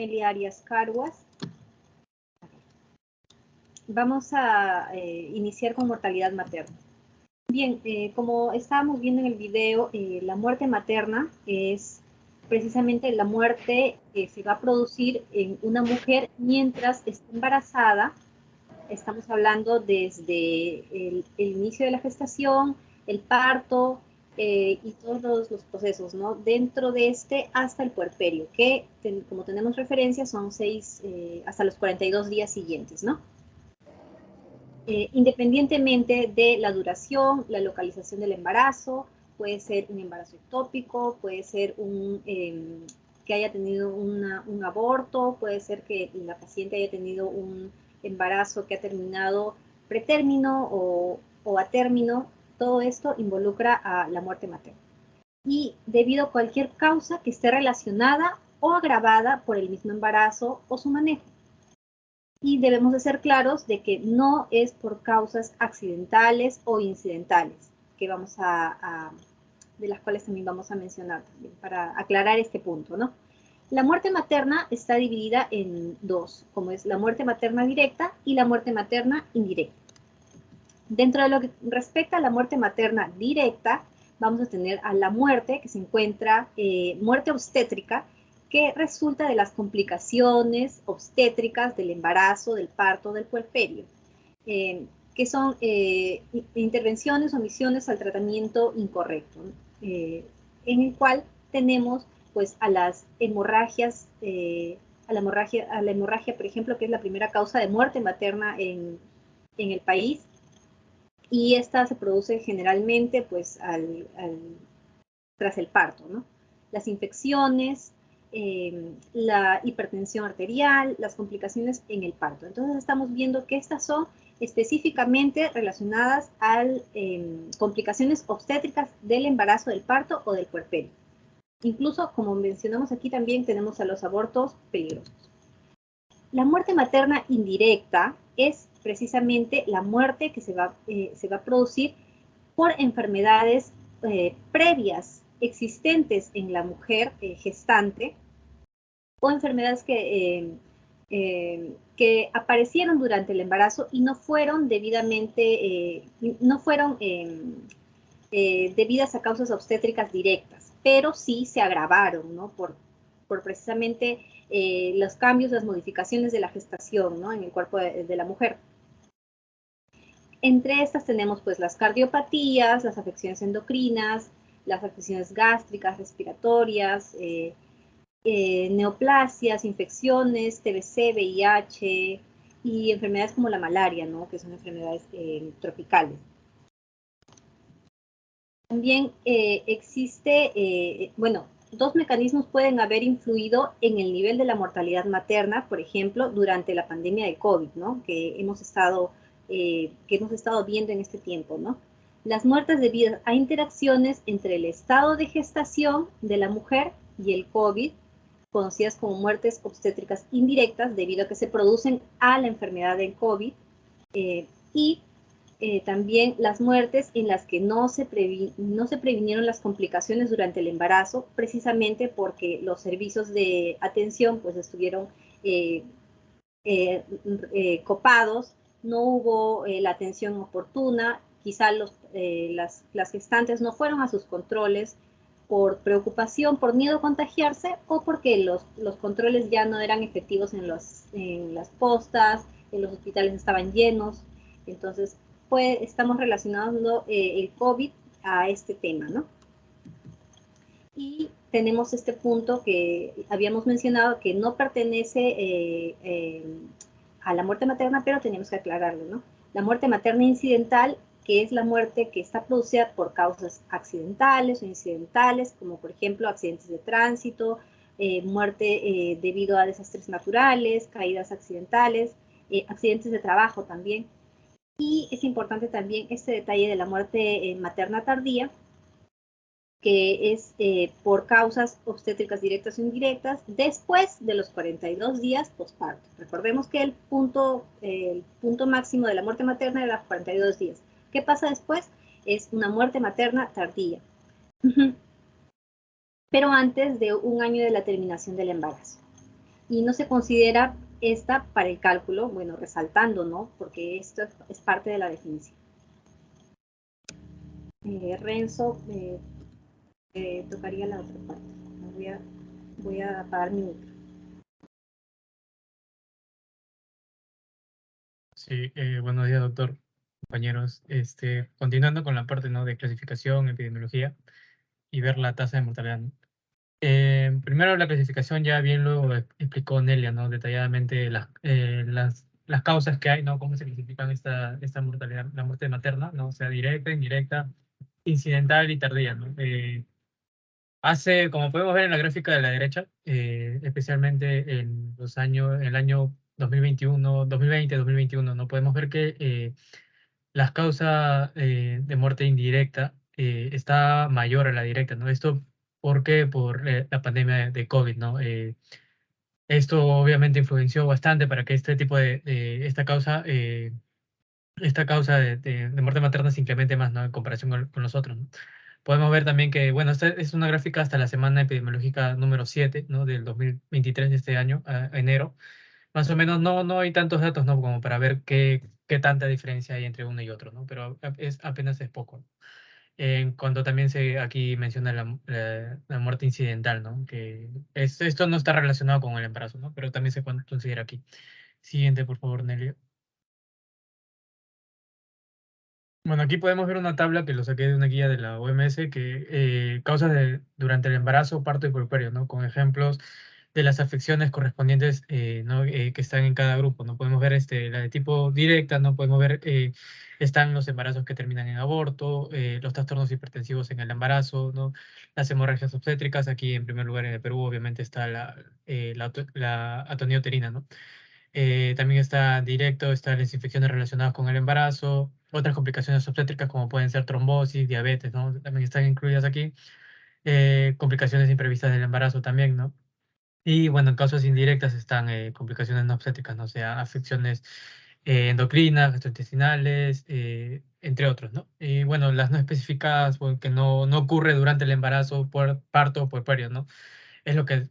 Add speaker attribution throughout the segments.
Speaker 1: Elia Arias Carguas. Vamos a iniciar con mortalidad materna. Bien, como estábamos viendo en el video, la muerte materna es precisamente la muerte que se va a producir en una mujer mientras está embarazada. Estamos hablando desde el inicio de la gestación, el parto y todos los procesos, ¿no? Dentro de este hasta el puerperio, que como tenemos referencia son hasta los 42 días siguientes, ¿no? Independientemente de la duración, la localización del embarazo, puede ser un embarazo ectópico, puede ser que haya tenido un aborto, puede ser que la paciente haya tenido un embarazo que ha terminado pretérmino o a término. Todo esto involucra a la muerte materna. Y debido a cualquier causa que esté relacionada o agravada por el mismo embarazo o su manejo. Y debemos de ser claros de que no es por causas accidentales o incidentales, que de las cuales también vamos a mencionar también, para aclarar este punto, ¿no? La muerte materna está dividida en dos, como es la muerte materna directa y la muerte materna indirecta. Dentro de lo que respecta a la muerte materna directa, vamos a tener a la muerte que se encuentra, muerte obstétrica, que resulta de las complicaciones obstétricas del embarazo, del parto, del puerperio, que son intervenciones o omisiones al tratamiento incorrecto, en el cual tenemos pues a las hemorragias, a la hemorragia, por ejemplo, que es la primera causa de muerte materna en el país, y esta se produce generalmente pues tras el parto, ¿no? Las infecciones, la hipertensión arterial, las complicaciones en el parto. Entonces estamos viendo que estas son específicamente relacionadas a complicaciones obstétricas del embarazo, del parto o del puerperio. Incluso, como mencionamos aquí, también tenemos a los abortos peligrosos. La muerte materna indirecta es precisamente la muerte que se va a producir por enfermedades previas existentes en la mujer gestante o enfermedades que aparecieron durante el embarazo y no fueron debidamente, debidas a causas obstétricas directas, pero sí se agravaron, ¿no? Por precisamente los cambios, las modificaciones de la gestación, ¿no? En el cuerpo de la mujer. Entre estas tenemos pues las cardiopatías, las afecciones endocrinas, las afecciones gástricas, respiratorias, neoplasias, infecciones, TBC, VIH y enfermedades como la malaria, ¿no? Que son enfermedades tropicales. También existe, dos mecanismos pueden haber influido en el nivel de la mortalidad materna, por ejemplo, durante la pandemia de COVID, ¿no? Que hemos estado viendo en este tiempo, ¿no? Las muertes debidas a interacciones entre el estado de gestación de la mujer y el COVID, conocidas como muertes obstétricas indirectas, debido a que se producen a la enfermedad del COVID, y también las muertes en las que no se previnieron las complicaciones durante el embarazo, precisamente porque los servicios de atención pues estuvieron copados, no hubo la atención oportuna, quizá las gestantes no fueron a sus controles por preocupación, por miedo a contagiarse o porque los controles ya no eran efectivos en las postas, en los hospitales estaban llenos. Entonces, estamos relacionando el COVID a este tema, ¿no? Y tenemos este punto que habíamos mencionado que no pertenece a la muerte materna, pero tenemos que aclararlo, ¿no? La muerte materna incidental, que es la muerte que está producida por causas accidentales o incidentales, como por ejemplo accidentes de tránsito, muerte debido a desastres naturales, caídas accidentales, accidentes de trabajo también. Y es importante también este detalle de la muerte materna tardía, que es por causas obstétricas directas o indirectas después de los 42 días postparto. Recordemos que el punto máximo de la muerte materna era los 42 días. ¿Qué pasa después? Es una muerte materna tardía, pero antes de un año de la terminación del embarazo. y no se considera esta para el cálculo, bueno, resaltando, ¿no? Porque esto es parte de la definición. Renzo, tocaría la otra parte. Voy a apagar mi micro.
Speaker 2: Sí, buenos días, doctor, compañeros. Continuando con la parte, ¿no?, de clasificación, epidemiología y ver la tasa de mortalidad, ¿no? Primero la clasificación, ya bien lo explicó Nelia, ¿no?, detalladamente las causas que hay, ¿no?, cómo se clasifican esta mortalidad, la muerte materna, ¿no?, o sea, directa, indirecta, incidental y tardía, ¿no? Como podemos ver en la gráfica de la derecha, especialmente en el año 2021, 2020, 2021, ¿no?, podemos ver que las causas de muerte indirecta está mayor a la directa, ¿no? Esto porque por la pandemia de COVID, ¿no? Esto obviamente influenció bastante para que este tipo esta causa de muerte materna se incremente más, ¿no?, en comparación con los otros, ¿no? Podemos ver también que, bueno, esta es una gráfica hasta la semana epidemiológica número 7, ¿no?, del 2023 de este año, a enero. Más o menos no hay tantos datos, ¿no?, como para ver qué tanta diferencia hay entre uno y otro, ¿no? Pero apenas es poco. En cuanto también aquí menciona la muerte incidental, ¿no? Que esto no está relacionado con el embarazo, ¿no? Pero también se considera aquí. Siguiente, por favor, Nelly. Bueno, aquí podemos ver una tabla que lo saqué de una guía de la OMS que causas durante el embarazo, parto y puerperio, ¿no? Con ejemplos de las afecciones correspondientes, ¿no?, que están en cada grupo, ¿no? Podemos ver la de tipo directa, ¿no? Podemos ver, están los embarazos que terminan en aborto, los trastornos hipertensivos en el embarazo, ¿no? Las hemorragias obstétricas, aquí en primer lugar en el Perú obviamente está la atonía uterina, ¿no? También está directo, están las infecciones relacionadas con el embarazo, otras complicaciones obstétricas como pueden ser trombosis, diabetes, ¿no? También están incluidas aquí. Complicaciones imprevistas del embarazo también, ¿no? Y bueno, en casos indirectas están complicaciones no obstétricas, ¿no? O sea, afecciones endocrinas, gastrointestinales, entre otros, ¿no? Y bueno, las no especificadas, bueno, que no ocurre durante el embarazo, por parto o puerperio, ¿no? Es lo que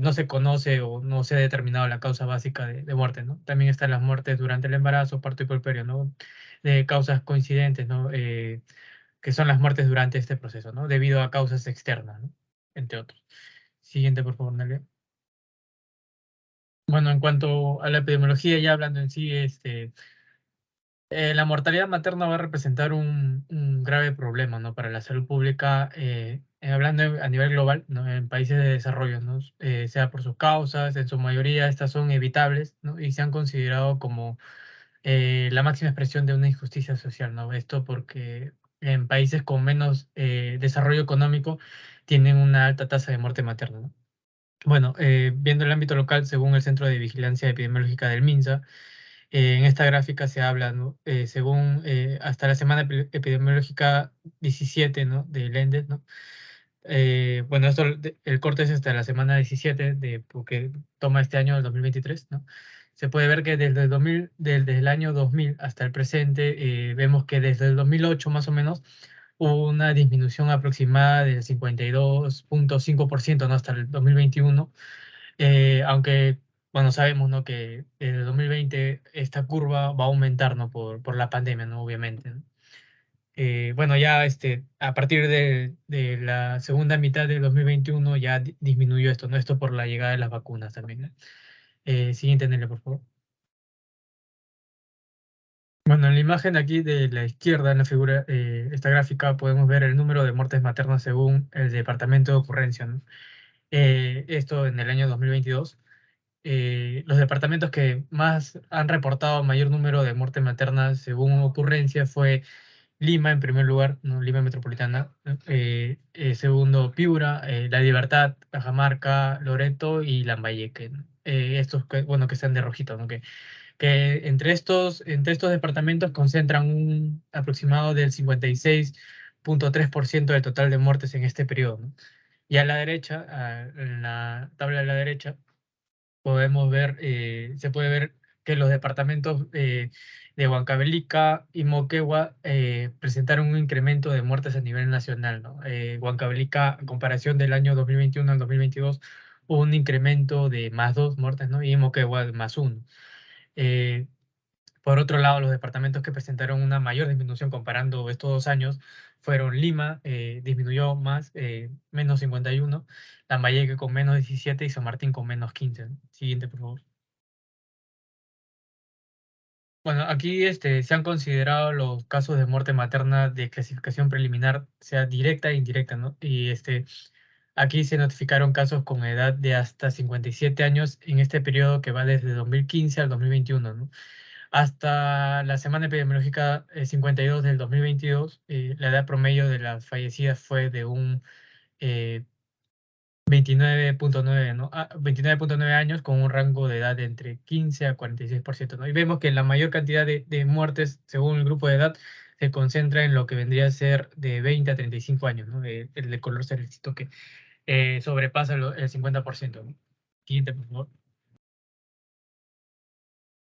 Speaker 2: no se conoce o no se ha determinado la causa básica de muerte, ¿no? También están las muertes durante el embarazo, parto y puerperio, ¿no? De causas coincidentes, ¿no? Que son las muertes durante este proceso, ¿no? Debido a causas externas, ¿no? Entre otros. Siguiente, por favor, Nelia. Bueno, en cuanto a la epidemiología, ya hablando en sí, la mortalidad materna va a representar un grave problema, ¿no?, para la salud pública, hablando a nivel global, ¿no?, en países de desarrollo, ¿no? Sea por sus causas, en su mayoría estas son evitables, ¿no?, y se han considerado como la máxima expresión de una injusticia social, ¿no? Esto porque en países con menos desarrollo económico tienen una alta tasa de muerte materna, ¿no? Bueno, viendo el ámbito local, según el Centro de Vigilancia Epidemiológica del MINSA, en esta gráfica se habla, ¿no?, según hasta la semana epidemiológica 17, ¿no?, del ENDES, ¿no? Bueno, el corte es hasta la semana 17, porque toma este año, el 2023, ¿no? Se puede ver que desde el año 2000 hasta el presente, vemos que desde el 2008 más o menos hubo una disminución aproximada del 52.5%, ¿no?, hasta el 2021, aunque, bueno, sabemos, ¿no?, que desde el 2020 esta curva va a aumentar, ¿no?, por la pandemia, ¿no?, obviamente, ¿no? Bueno, ya a partir de la segunda mitad de 2021 ya disminuyó esto, ¿no? Esto por la llegada de las vacunas también, ¿no? Siguiente, Nelia, por favor. Bueno, en la imagen aquí de la izquierda, en la figura, esta gráfica, podemos ver el número de muertes maternas según el departamento de ocurrencia, ¿no? Esto en el año 2022. Los departamentos que más han reportado mayor número de muertes maternas según ocurrencia fue Lima en primer lugar, ¿no?, Lima Metropolitana, ¿no? Segundo Piura, La Libertad, Cajamarca, Loreto y Lambayeque, ¿no? Estos bueno, que están de rojito, ¿no?, que entre estos departamentos concentran un aproximado del 56.3% del total de muertes en este periodo, ¿no? Y a la derecha, en la tabla de la derecha, se puede ver que los departamentos de Huancavelica y Moquegua presentaron un incremento de muertes a nivel nacional, ¿no? Huancavelica, en comparación del año 2021 al 2022, un incremento de más 2 muertes, ¿no? Y Moquegua igual más 1. Por otro lado, los departamentos que presentaron una mayor disminución comparando estos 2 años fueron Lima, disminuyó más, menos 51, Lambayeque con menos 17 y San Martín con menos 15. Siguiente, por favor. Bueno, aquí se han considerado los casos de muerte materna de clasificación preliminar, sea directa e indirecta, ¿no? Y aquí se notificaron casos con edad de hasta 57 años en este periodo que va desde 2015 al 2021, ¿no? Hasta la semana epidemiológica 52 del 2022, la edad promedio de las fallecidas fue de un eh, 29.9, ¿no? 29.9 años con un rango de edad de entre 15 a 46%, ¿no? Y vemos que la mayor cantidad de muertes, según el grupo de edad, se concentra en lo que vendría a ser de 20 a 35 años, ¿no? El de color cerecito que sobrepasa el 50%, ¿no? Siguiente, por favor.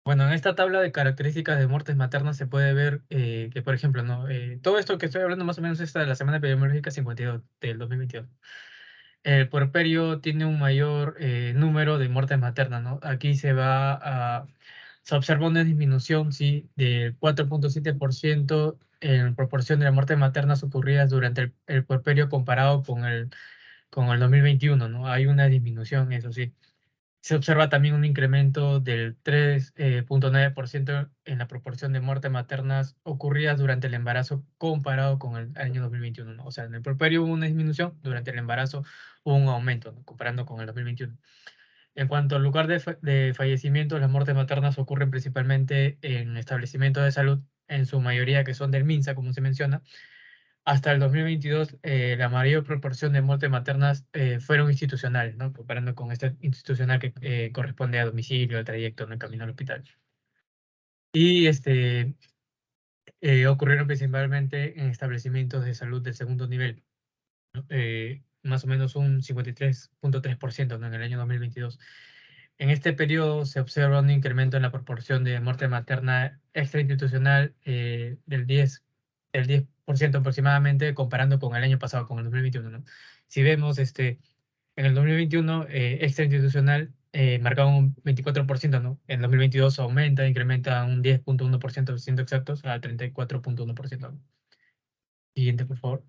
Speaker 2: Bueno, en esta tabla de características de muertes maternas se puede ver que, por ejemplo, ¿no? Todo esto que estoy hablando más o menos es de la semana epidemiológica 52 del 2022. El puerperio tiene un mayor número de muertes maternas, ¿no? Aquí se observa una disminución, sí, del 4.7% en proporción de las muertes maternas ocurridas durante el puerperio comparado con el 2021, ¿no? Hay una disminución, eso sí. Se observa también un incremento del 3.9% en la proporción de muertes maternas ocurridas durante el embarazo comparado con el año 2021, ¿no? O sea, en el puerperio hubo una disminución, durante el embarazo hubo un aumento, ¿no? Comparando con el 2021. En cuanto al lugar de fallecimiento, las muertes maternas ocurren principalmente en establecimientos de salud, en su mayoría que son del MINSA, como se menciona. Hasta el 2022, la mayor proporción de muertes maternas fueron institucionales, ¿no? Comparando con este institucional que corresponde a domicilio, al trayecto, en el camino al hospital. Y ocurrieron principalmente en establecimientos de salud del segundo nivel, ¿no? Más o menos un 53.3%, ¿no? En el año 2022. En este periodo se observa un incremento en la proporción de muerte materna extrainstitucional del 10% aproximadamente, comparando con el año pasado, con el 2021, ¿no? Si vemos, en el 2021, extrainstitucional marcaba un 24%, ¿no? En 2022 aumenta, incrementa un 10.1%, siendo exactos, a 34.1%. Siguiente, por favor.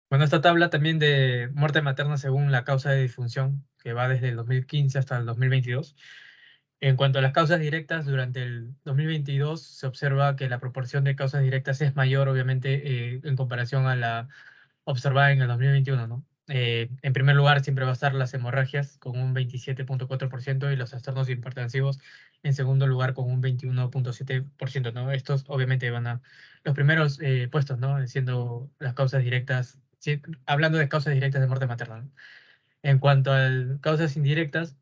Speaker 2: Bueno, esta tabla también de muerte materna según la causa de disfunción, que va desde el 2015 hasta el 2022. En cuanto a las causas directas, durante el 2022 se observa que la proporción de causas directas es mayor, obviamente, en comparación a la observada en el 2021, ¿no? En primer lugar, siempre va a estar las hemorragias con un 27.4% y los trastornos hipertensivos en segundo lugar con un 21.7%, ¿no? Estos obviamente van a los primeros puestos, ¿no? Siendo las causas directas, sí, hablando de causas directas de muerte materna, ¿no? En cuanto a causas indirectas,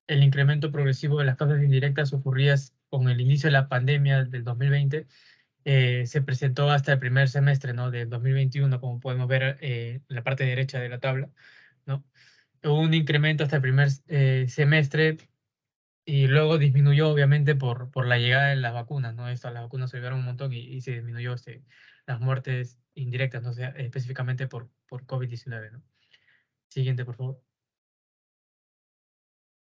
Speaker 2: el incremento progresivo de las causas indirectas ocurridas con el inicio de la pandemia del 2020 se presentó hasta el primer semestre, ¿no? Del 2021, como podemos ver en la parte derecha de la tabla, ¿no? Hubo un incremento hasta el primer semestre y luego disminuyó, obviamente, por la llegada de las vacunas, ¿no? Las vacunas se ayudaron un montón y se disminuyó las muertes indirectas, ¿no? O sea, específicamente por COVID-19, ¿no? Siguiente, por favor.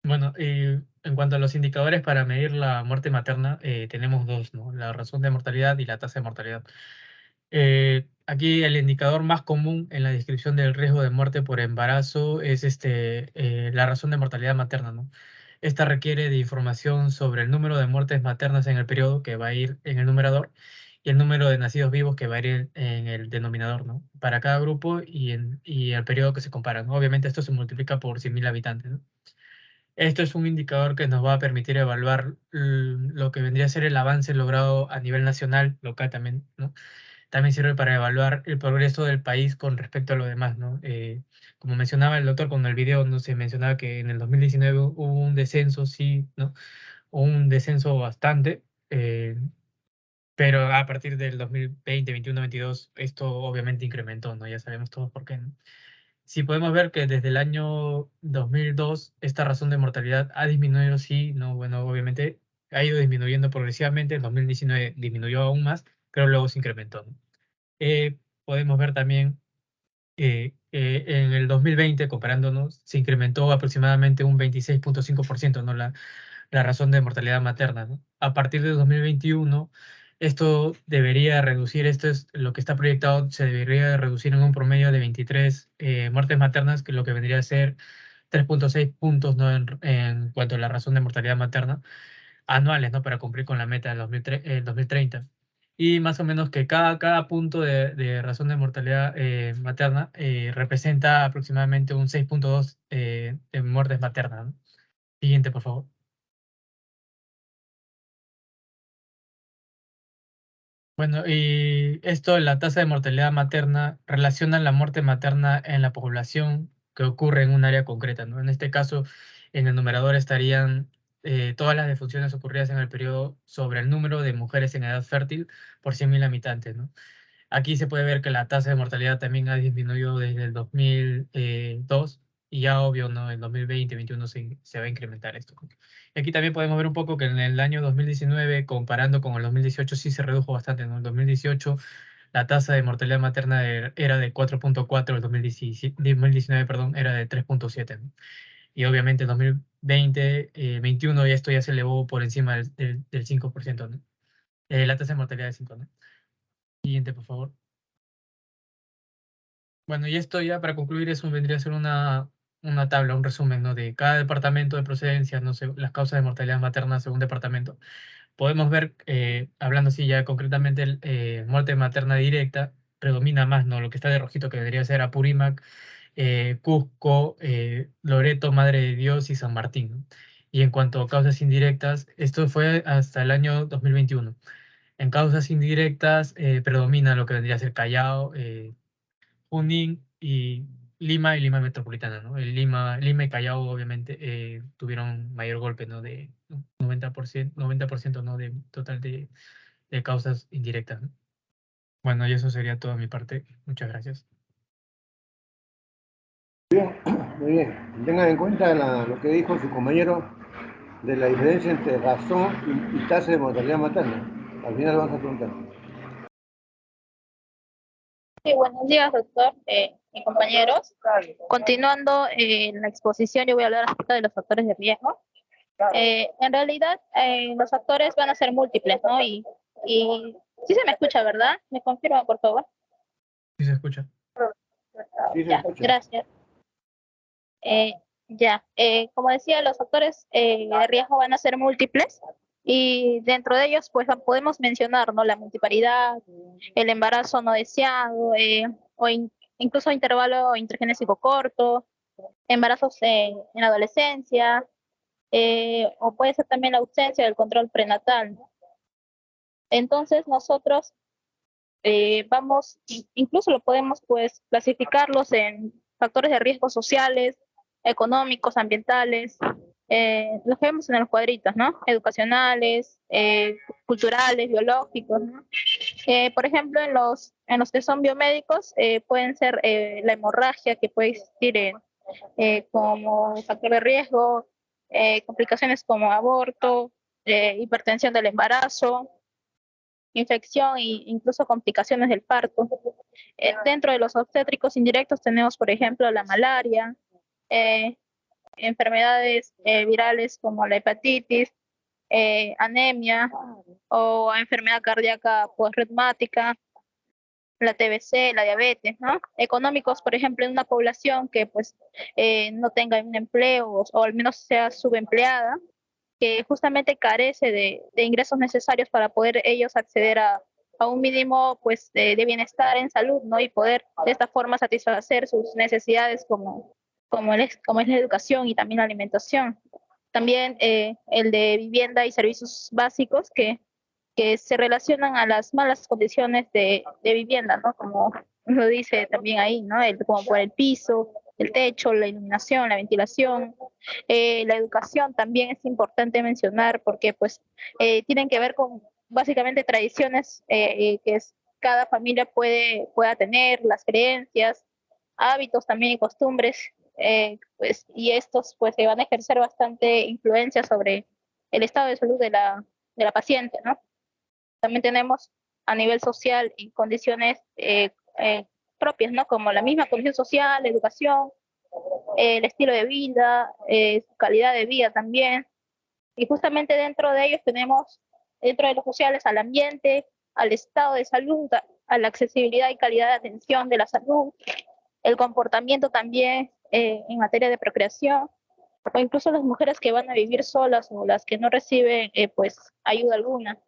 Speaker 2: Bueno, en cuanto a los indicadores para medir la muerte materna, tenemos dos, ¿no? La razón de mortalidad y la tasa de mortalidad. Aquí el indicador más común en la descripción del riesgo de muerte por embarazo es la razón de mortalidad materna, ¿no? Esta requiere de información sobre el número de muertes maternas en el periodo, que va a ir en el numerador, y el número de nacidos vivos, que va a ir en el denominador, ¿no? Para cada grupo y el periodo que se compara, ¿no? Obviamente esto se multiplica por 100.000 habitantes, ¿no? Esto es un indicador que nos va a permitir evaluar lo que vendría a ser el avance logrado a nivel nacional, local también, ¿no? También sirve para evaluar el progreso del país con respecto a lo demás, ¿no? Como mencionaba el doctor con el video, no se mencionaba que en el 2019 hubo un descenso, sí, ¿no? Un descenso bastante, pero a partir del 2020, 21, 22, esto obviamente incrementó, ¿no? Ya sabemos todos por qué, ¿no? Sí, podemos ver que desde el año 2002 esta razón de mortalidad ha disminuido, sí, no, bueno, obviamente ha ido disminuyendo progresivamente, en 2019 disminuyó aún más, pero luego se incrementó, ¿no? Podemos ver también en el 2020, comparándonos, se incrementó aproximadamente un 26.5%, ¿no? La razón de mortalidad materna, ¿no? A partir de 2021, esto debería reducir, esto es lo que está proyectado, se debería reducir en un promedio de 23 muertes maternas, que lo que vendría a ser 3.6 puntos, ¿no? En cuanto a la razón de mortalidad materna anuales, ¿no? Para cumplir con la meta del 2030. Y más o menos que cada punto de razón de mortalidad materna representa aproximadamente un 6.2 de muertes maternas, ¿no? Siguiente, por favor. Bueno, y esto, la tasa de mortalidad materna, relaciona la muerte materna en la población que ocurre en un área concreta, ¿no? En este caso, en el numerador estarían todas las defunciones ocurridas en el periodo sobre el número de mujeres en edad fértil por 100.000 habitantes, ¿no? Aquí se puede ver que la tasa de mortalidad también ha disminuido desde el 2002 y ya obvio, ¿no? En 2020, 2021 se va a incrementar esto. Y aquí también podemos ver un poco que en el año 2019, comparando con el 2018, sí se redujo bastante, ¿no? En el 2018 la tasa de mortalidad materna era de 4.4, el 2019, perdón, era de 3.7, ¿no? Y obviamente en 2020, 21 y esto ya se elevó por encima del 5%, ¿no? La tasa de mortalidad de 5, ¿no? Siguiente, por favor. Bueno, y esto ya para concluir, eso vendría a ser una tabla, un resumen, ¿no? De cada departamento de procedencia, no sé, las causas de mortalidad materna según departamento. Podemos ver, hablando así ya concretamente, muerte materna directa predomina más, ¿no? Lo que está de rojito que debería ser Apurímac, Cusco, Loreto, Madre de Dios y San Martín, ¿no? Y en cuanto a causas indirectas, esto fue hasta el año 2021. En causas indirectas predomina lo que vendría a ser Callao, Junín y Lima Metropolitana, ¿no? Lima y Callao obviamente tuvieron mayor golpe, ¿no? De 90%, ¿no? De total de causas indirectas, ¿no? Bueno, y eso sería toda mi parte. Muchas gracias.
Speaker 3: Muy bien. Tengan en cuenta lo que dijo su compañero de la diferencia entre razón y tasa de mortalidad materna. Al final vamos a preguntar.
Speaker 4: Sí, buenos días, doctor y compañeros. Continuando la exposición, yo voy a hablar acerca de los factores de riesgo. En realidad, los factores van a ser múltiples, ¿no? Y sí se me escucha, ¿verdad? ¿Me confirma, por favor?
Speaker 2: Sí se escucha.
Speaker 3: Sí, se
Speaker 4: Ya,
Speaker 3: escucha.
Speaker 4: gracias. Como decía, los factores de riesgo van a ser múltiples y dentro de ellos, pues podemos mencionar, ¿no? La multiparidad, el embarazo no deseado, incluso intervalo intergenésico corto, embarazos en la adolescencia, o puede ser también la ausencia del control prenatal, ¿no? Entonces nosotros incluso lo podemos pues clasificarlos en factores de riesgo sociales, económicos, ambientales, los que vemos en los cuadritos, ¿no? Educacionales, culturales, biológicos, ¿no? Por ejemplo, en los que son biomédicos, pueden ser la hemorragia que puede existir como factor de riesgo, complicaciones como aborto, hipertensión del embarazo, infección e incluso complicaciones del parto. Dentro de los obstétricos indirectos tenemos, por ejemplo, la malaria, eh, enfermedades virales como la hepatitis, anemia o enfermedad cardíaca postreumática, la TBC, la diabetes, ¿no? Económicos, por ejemplo, en una población que pues no tenga un empleo o al menos sea subempleada, que justamente carece de ingresos necesarios para poder ellos acceder a un mínimo pues de bienestar en salud, ¿no? Y poder de esta forma satisfacer sus necesidades como es la educación y también la alimentación. También el de vivienda y servicios básicos que se relacionan a las malas condiciones de vivienda, ¿no? Como lo dice también ahí, ¿no? Como por el piso, el techo, la iluminación, la ventilación, la educación también es importante mencionar porque pues tienen que ver con básicamente tradiciones cada familia pueda tener, las creencias, hábitos también y costumbres, pues, y estos pues se van a ejercer bastante influencia sobre el estado de salud de la paciente, ¿no? También tenemos a nivel social y condiciones propias, ¿no? Como la misma condición social, la educación, el estilo de vida, su calidad de vida también. Y justamente dentro de ellos tenemos, dentro de los sociales, al ambiente, al estado de salud, a la accesibilidad y calidad de atención de la salud, el comportamiento también en materia de procreación, o incluso las mujeres que van a vivir solas o las que no reciben pues ayuda alguna.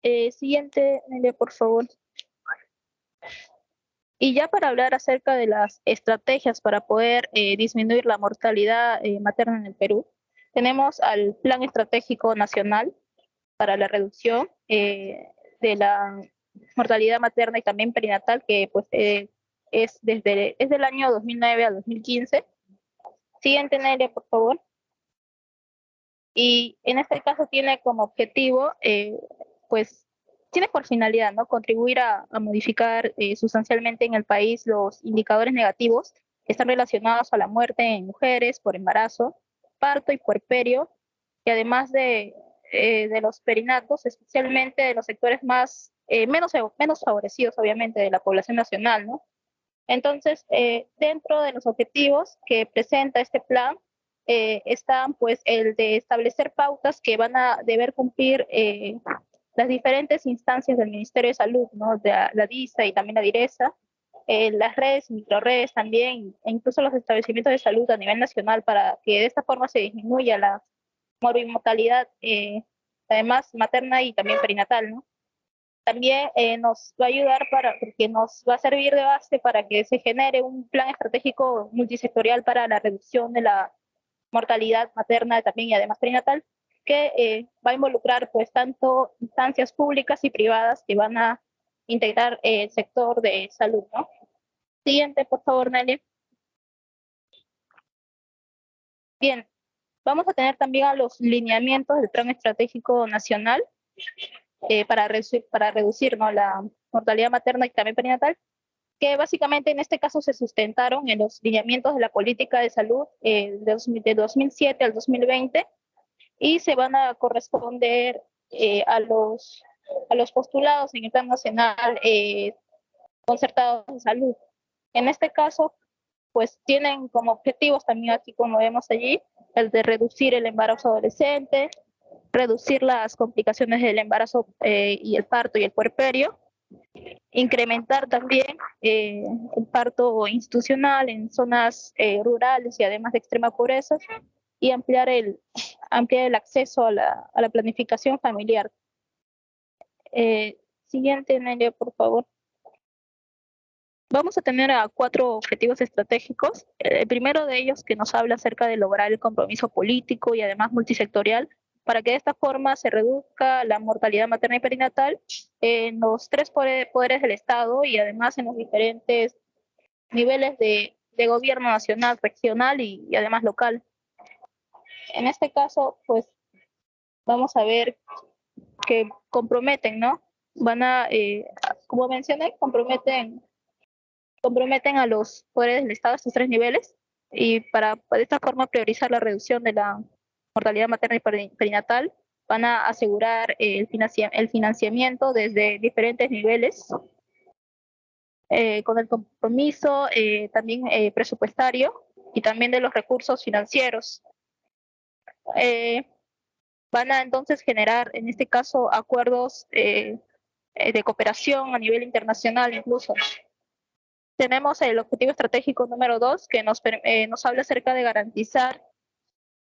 Speaker 4: Siguiente, Nelia, por favor. Y ya para hablar acerca de las estrategias para poder disminuir la mortalidad materna en el Perú, tenemos al Plan Estratégico Nacional para la Reducción de la Mortalidad Materna y también Perinatal, que pues es desde el año 2009 a 2015. Siguiente, Nelia, por favor. Y en este caso tiene como objetivo, pues, tiene por finalidad, ¿no? Contribuir a modificar sustancialmente en el país los indicadores negativos que están relacionados a la muerte en mujeres por embarazo, parto y puerperio, y además de los perinatos, especialmente de los sectores más, menos favorecidos, obviamente, de la población nacional, ¿no? Entonces, dentro de los objetivos que presenta este plan, están pues el de establecer pautas que van a deber cumplir las diferentes instancias del Ministerio de Salud, ¿no? De la DISA y también la DIRESA, las redes, microredes también, e incluso los establecimientos de salud a nivel nacional para que de esta forma se disminuya la morbimortalidad, además materna y también perinatal, ¿no? También nos va a ayudar porque nos va a servir de base para que se genere un plan estratégico multisectorial para la reducción de la mortalidad materna también y además perinatal, que va a involucrar pues tanto instancias públicas y privadas que van a integrar el sector de salud, ¿no? Siguiente, por favor, Nelly. Bien, vamos a tener también a los lineamientos del Plan Estratégico Nacional para reducir, ¿no? La mortalidad materna y también perinatal, que básicamente en este caso se sustentaron en los lineamientos de la política de salud de 2007 al 2020 y se van a corresponder a los postulados en el Plan Nacional Concertado de Salud. En este caso, pues tienen como objetivos también aquí, como vemos allí, el de reducir el embarazo adolescente, reducir las complicaciones del embarazo y el parto y el puerperio, incrementar también el parto institucional en zonas rurales y además de extrema pobreza, y ampliar el acceso a la planificación familiar. Siguiente, Nelia, por favor. Vamos a tener a 4 objetivos estratégicos. El primero de ellos que nos habla acerca de lograr el compromiso político y además multisectorial para que de esta forma se reduzca la mortalidad materna y perinatal en los 3 poderes del Estado y además en los diferentes niveles de gobierno nacional, regional y además local. En este caso, pues vamos a ver que comprometen, ¿no? Van a, como mencioné, comprometen a los poderes del Estado, estos 3 niveles, y para de esta forma priorizar la reducción de la mortalidad materna y perinatal, van a asegurar el financiamiento desde diferentes niveles, con el compromiso también presupuestario y también de los recursos financieros. Van a entonces generar, en este caso, acuerdos de cooperación a nivel internacional incluso. Tenemos el objetivo estratégico número 2, que nos habla acerca de garantizar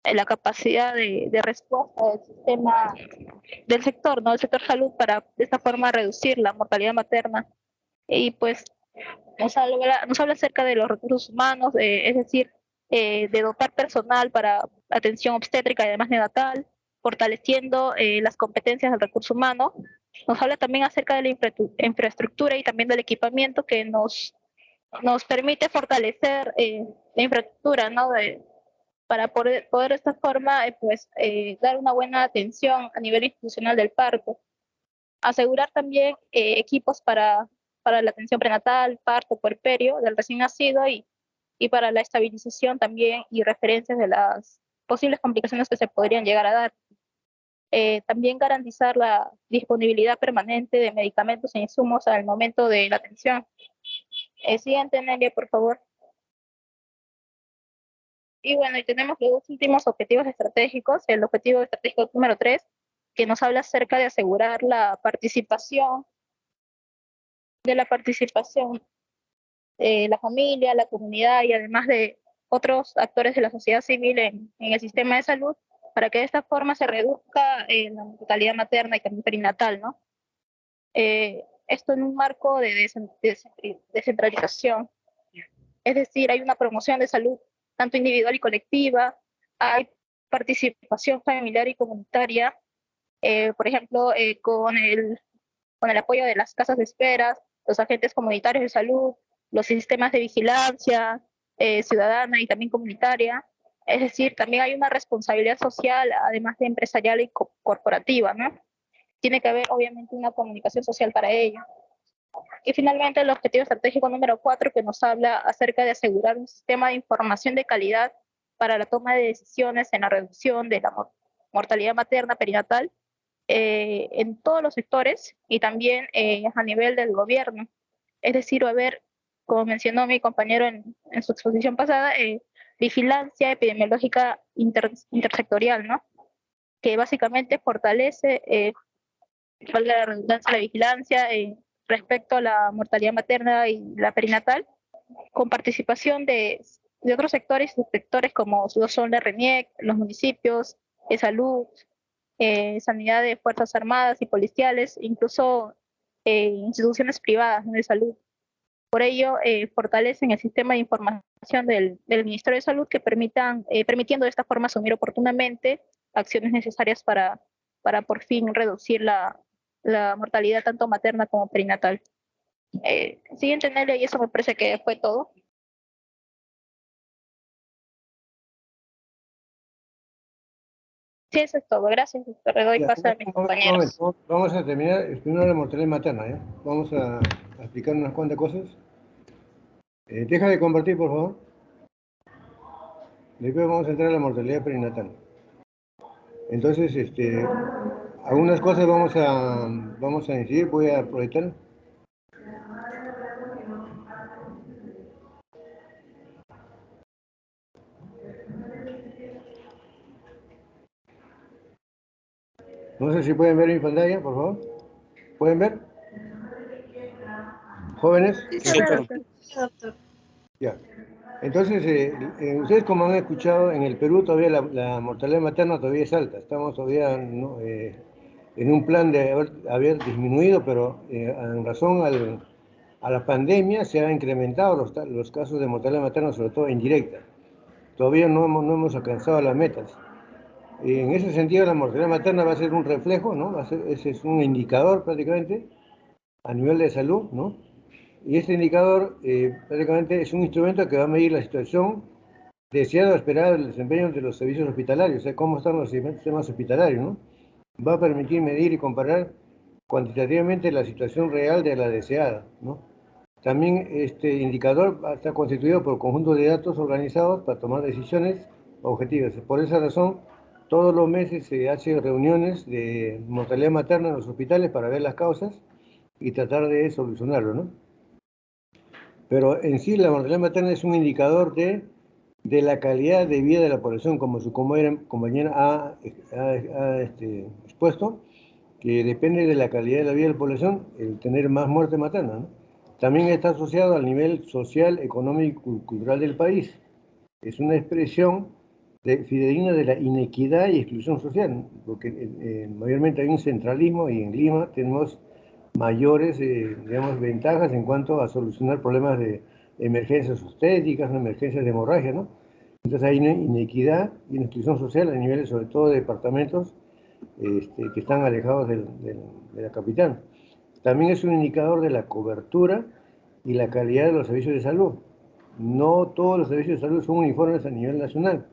Speaker 4: la capacidad de respuesta del sistema, del sector, ¿no? Del sector salud para de esta forma reducir la mortalidad materna. Y pues nos habla acerca de los recursos humanos, es decir, de dotar personal para atención obstétrica y además neonatal, fortaleciendo las competencias del recurso humano. Nos habla también acerca de la infraestructura y también del equipamiento que nos permite fortalecer la infraestructura, ¿no? Para poder de esta forma dar una buena atención a nivel institucional del parto. Asegurar también equipos para la atención prenatal, parto, puerperio del recién nacido y para la estabilización también y referencias de las posibles complicaciones que se podrían llegar a dar. También garantizar la disponibilidad permanente de medicamentos e insumos al momento de la atención. Siguiente, Nelia, por favor. Y bueno, y tenemos los dos últimos objetivos estratégicos. El objetivo estratégico número 3, que nos habla acerca de asegurar la participación de la familia, la comunidad y además de otros actores de la sociedad civil en el sistema de salud, para que de esta forma se reduzca la mortalidad materna y también perinatal, ¿no? Esto en un marco de descentralización. Es decir, hay una promoción de salud tanto individual y colectiva, hay participación familiar y comunitaria, por ejemplo, con el apoyo de las casas de espera, los agentes comunitarios de salud, los sistemas de vigilancia ciudadana y también comunitaria. Es decir, también hay una responsabilidad social, además de empresarial y corporativa, ¿no? Tiene que haber, obviamente, una comunicación social para ello. Y finalmente, el objetivo estratégico número 4, que nos habla acerca de asegurar un sistema de información de calidad para la toma de decisiones en la reducción de la mortalidad materna perinatal en todos los sectores y también a nivel del gobierno. Es decir, va a haber, como mencionó mi compañero en su exposición pasada, vigilancia epidemiológica intersectorial, ¿no? Que básicamente fortalece, valga la redundancia, la vigilancia respecto a la mortalidad materna y la perinatal, con participación de otros sectores como lo son la RENIEC, los municipios, salud, sanidad de Fuerzas Armadas y policiales, incluso instituciones privadas, ¿no?, de salud. Por ello, fortalecen el sistema de información del Ministerio de Salud que permitiendo de esta forma asumir oportunamente acciones necesarias para por fin reducir la mortalidad tanto materna como perinatal. Siguiente, Nelia, y eso me parece que fue todo. Sí, eso es todo. Gracias, doctor. Le doy paso a mis compañeros.
Speaker 3: Vamos a terminar primero la mortalidad materna, ¿ya? Vamos a explicar unas cuantas cosas. Deja de compartir, por favor. Después vamos a entrar a la mortalidad perinatal. Entonces, algunas cosas vamos a incidir, voy a proyectar. No sé si pueden ver mi pantalla, por favor. ¿Pueden ver? ¿Jóvenes?
Speaker 1: Sí, doctor.
Speaker 3: Ya. Entonces, ustedes como han escuchado, en el Perú todavía la mortalidad materna todavía es alta. Estamos todavía, ¿no?, en un plan de haber disminuido, pero en razón a la pandemia se han incrementado los casos de mortalidad materna, sobre todo indirecta. Todavía no hemos alcanzado las metas. En ese sentido, la mortalidad materna va a ser un reflejo, ¿no? Ese es un indicador prácticamente a nivel de salud, ¿no? Y este indicador prácticamente es un instrumento que va a medir la situación deseada o esperada del desempeño de los servicios hospitalarios, o sea, cómo están los sistemas hospitalarios, ¿no? Va a permitir medir y comparar cuantitativamente la situación real de la deseada, ¿no? También este indicador está constituido por conjuntos de datos organizados para tomar decisiones objetivas. Por esa razón, todos los meses se hacen reuniones de mortalidad materna en los hospitales para ver las causas y tratar de solucionarlo, ¿no? Pero en sí la mortalidad materna es un indicador de la calidad de vida de la población, como su compañera ha expuesto, que depende de la calidad de la vida de la población el tener más muerte materna, ¿no? También está asociado al nivel social, económico y cultural del país. Es una expresión fidedigna de la inequidad y exclusión social, porque mayormente hay un centralismo y en Lima tenemos mayores, digamos, ventajas en cuanto a solucionar problemas de emergencias obstétricas, emergencias de hemorragia, ¿no? Entonces hay una inequidad y una exclusión social a niveles, sobre todo, de departamentos que están alejados de la capital. También es un indicador de la cobertura y la calidad de los servicios de salud. No todos los servicios de salud son uniformes a nivel nacional.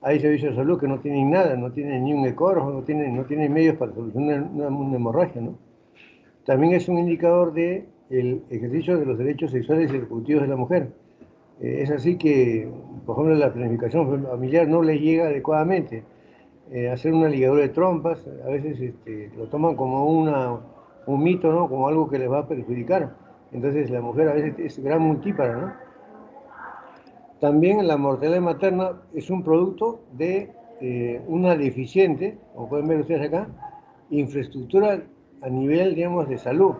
Speaker 3: Hay servicios de salud que no tienen nada, no tienen ni un ecógrafo, no tienen medios para solucionar una hemorragia, ¿no? También es un indicador del ejercicio de los derechos sexuales y reproductivos de la mujer. Es así que, por ejemplo, la planificación familiar no le llega adecuadamente. hacer una ligadura de trompas, a veces lo toman como un mito, ¿no? Como algo que les va a perjudicar. Entonces la mujer a veces es gran multípara, ¿no? También la mortalidad materna es un producto de una deficiente, como pueden ver ustedes acá, infraestructura a nivel, digamos, de salud.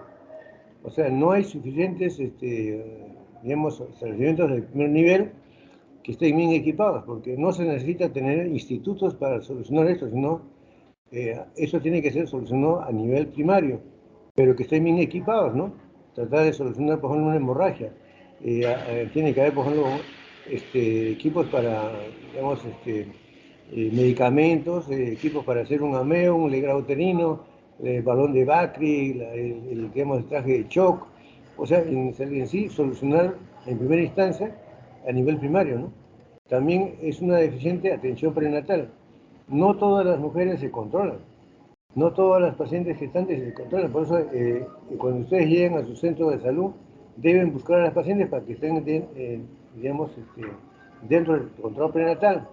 Speaker 3: O sea, no hay suficientes, digamos, establecimientos de primer nivel que estén bien equipados, porque no se necesita tener institutos para solucionar esto, sino eso tiene que ser solucionado a nivel primario, pero que estén bien equipados, ¿no? Tratar de solucionar, por ejemplo, una hemorragia. Tiene que haber, por ejemplo, equipos para, digamos, medicamentos, equipos para hacer un ameo, un legrado uterino, el balón de Bacri, digamos, el traje de shock. O sea, en sí, solucionar en primera instancia a nivel primario, ¿no? También es una deficiente atención prenatal. No todas las mujeres se controlan, no todas las pacientes gestantes se controlan. Por eso, cuando ustedes lleguen a su centro de salud, deben buscar a las pacientes para que estén, digamos, dentro del control prenatal.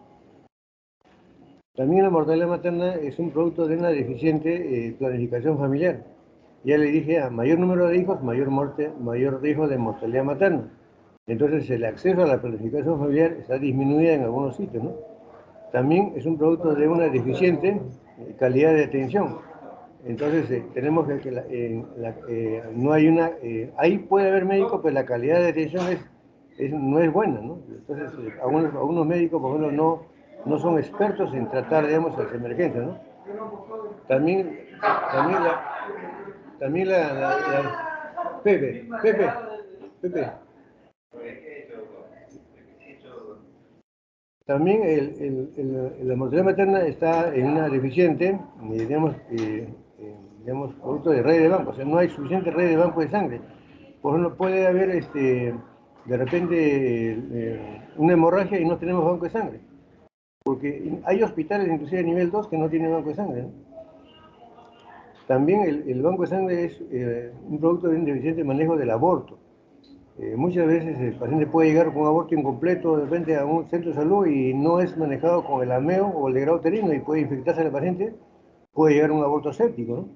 Speaker 3: También la mortalidad materna es un producto de una deficiente planificación familiar. Ya le dije, a mayor número de hijos, mayor riesgo de mortalidad materna. Entonces, el acceso a la planificación familiar está disminuida en algunos sitios, ¿no? También es un producto de una deficiente calidad de atención. Entonces, tenemos que no hay ahí puede haber médicos, pero la calidad de atención no es buena, ¿no? Entonces, algunos médicos, por ejemplo, no son expertos en tratar, digamos, las emergencias, ¿no? También, también Pepe. También la mortalidad materna está en una deficiente, digamos, producto de red de banco, o sea, no hay suficiente red de banco de sangre. Por ejemplo, puede haber de repente una hemorragia y no tenemos banco de sangre, porque hay hospitales, inclusive a nivel 2, que no tienen banco de sangre, ¿no? También el banco de sangre es un producto de un deficiente manejo del aborto. Muchas veces el paciente puede llegar con un aborto incompleto de repente a un centro de salud y no es manejado con el ameo o el legrado uterino y puede infectarse al paciente, puede llegar a un aborto séptico, ¿no?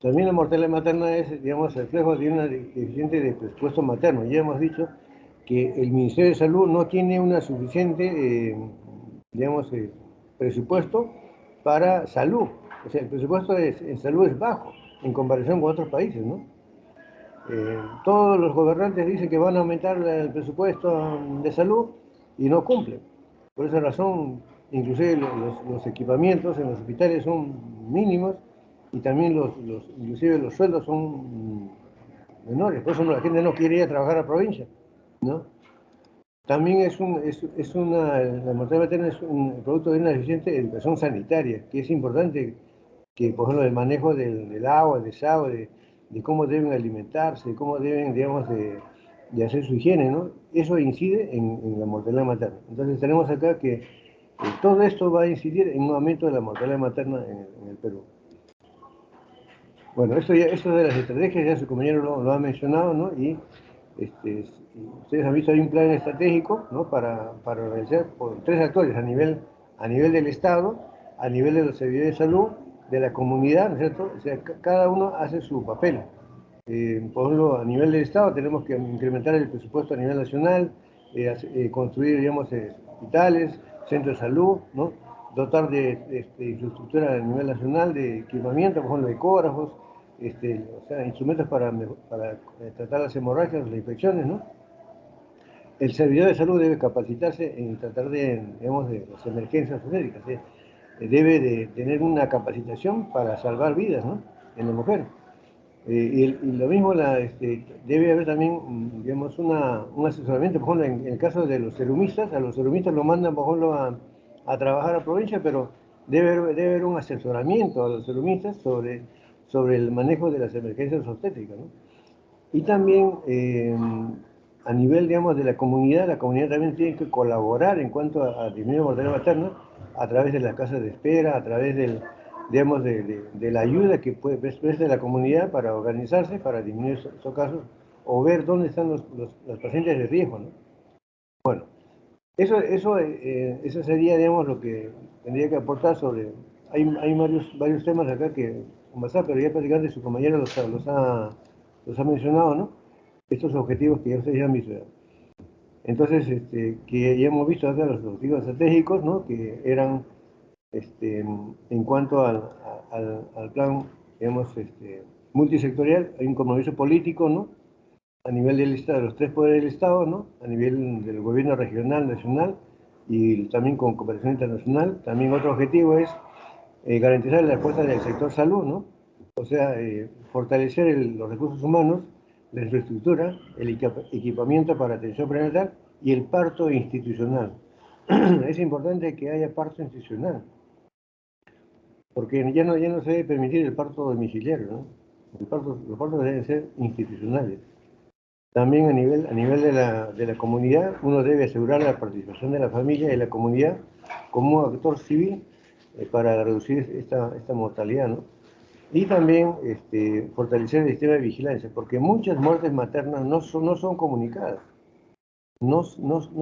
Speaker 3: También la mortalidad materna es, digamos, reflejo de una deficiente de presupuesto materno. Ya hemos dicho que el Ministerio de Salud no tiene una suficiente, digamos, presupuesto para salud. O sea, el presupuesto en salud es bajo en comparación con otros países, ¿no? Todos los gobernantes dicen que van a aumentar el presupuesto de salud y no cumplen. Por esa razón, inclusive los equipamientos en los hospitales son mínimos y también inclusive los sueldos son menores. Por eso la gente no quiere ir a trabajar a provincia, ¿no? También la mortalidad materna es un producto de una deficiente educación sanitaria, que es importante que, por ejemplo, el manejo del agua, del desagüe, de cómo deben alimentarse, de cómo deben, digamos, de hacer su higiene, ¿no? Eso incide en la mortalidad materna. Entonces tenemos acá que todo esto va a incidir en un aumento de la mortalidad materna en el Perú. Bueno, esto de las estrategias ya su compañero lo ha mencionado, ¿no? Y ustedes han visto, hay un plan estratégico, ¿no? para realizar por 3 actores, a nivel del Estado, a nivel de los servidores de salud, de la comunidad, ¿no es cierto? O sea, cada uno hace su papel. Por ejemplo, a nivel del Estado tenemos que incrementar el presupuesto a nivel nacional, construir, digamos, hospitales, centros de salud, ¿no? Dotar de infraestructura a nivel nacional, de equipamiento, por ejemplo, ecógrafos, o sea, instrumentos para tratar las hemorragias, las infecciones, ¿no? El servidor de salud debe capacitarse en tratar digamos, de las emergencias médicas, debe de tener una capacitación para salvar vidas, ¿no? En la mujer. Y lo mismo debe haber también, digamos, un asesoramiento, por ejemplo, en el caso de los serumistas, a los serumistas lo mandan, por ejemplo, a trabajar a provincia, pero debe haber un asesoramiento a los serumistas sobre el manejo de las emergencias obstétricas, ¿no? Y también a nivel, digamos, de la comunidad también tiene que colaborar en cuanto a disminuir la mortalidad materna a través de las casas de espera, a través digamos, de la ayuda que puede prestar la comunidad para organizarse, para disminuir esos casos, o ver dónde están los pacientes de riesgo, ¿no? Bueno, Eso sería, digamos, lo que tendría que aportar sobre... Hay varios temas acá que conversar, pero ya prácticamente su compañero los ha mencionado, ¿no? Estos objetivos que ya ustedes ya han visto. Entonces, que ya hemos visto acá los objetivos estratégicos, ¿no? Que eran, en cuanto al plan, digamos, multisectorial, hay un compromiso político, ¿no? A nivel del Estado, de los tres poderes del Estado, ¿no? A nivel del gobierno regional, nacional y también con cooperación internacional. También otro objetivo es garantizar la respuesta del sector salud, ¿no? O sea, fortalecer los recursos humanos, la infraestructura, el equipamiento para atención prenatal y el parto institucional. Es importante que haya parto institucional, porque ya no se debe permitir el parto domiciliario, ¿no? Los partos deben ser institucionales. También a nivel de la comunidad, uno debe asegurar la participación de la familia y la comunidad como un actor civil para reducir esta mortalidad, ¿no? Y también fortalecer el sistema de vigilancia, porque muchas muertes maternas no son comunicadas, no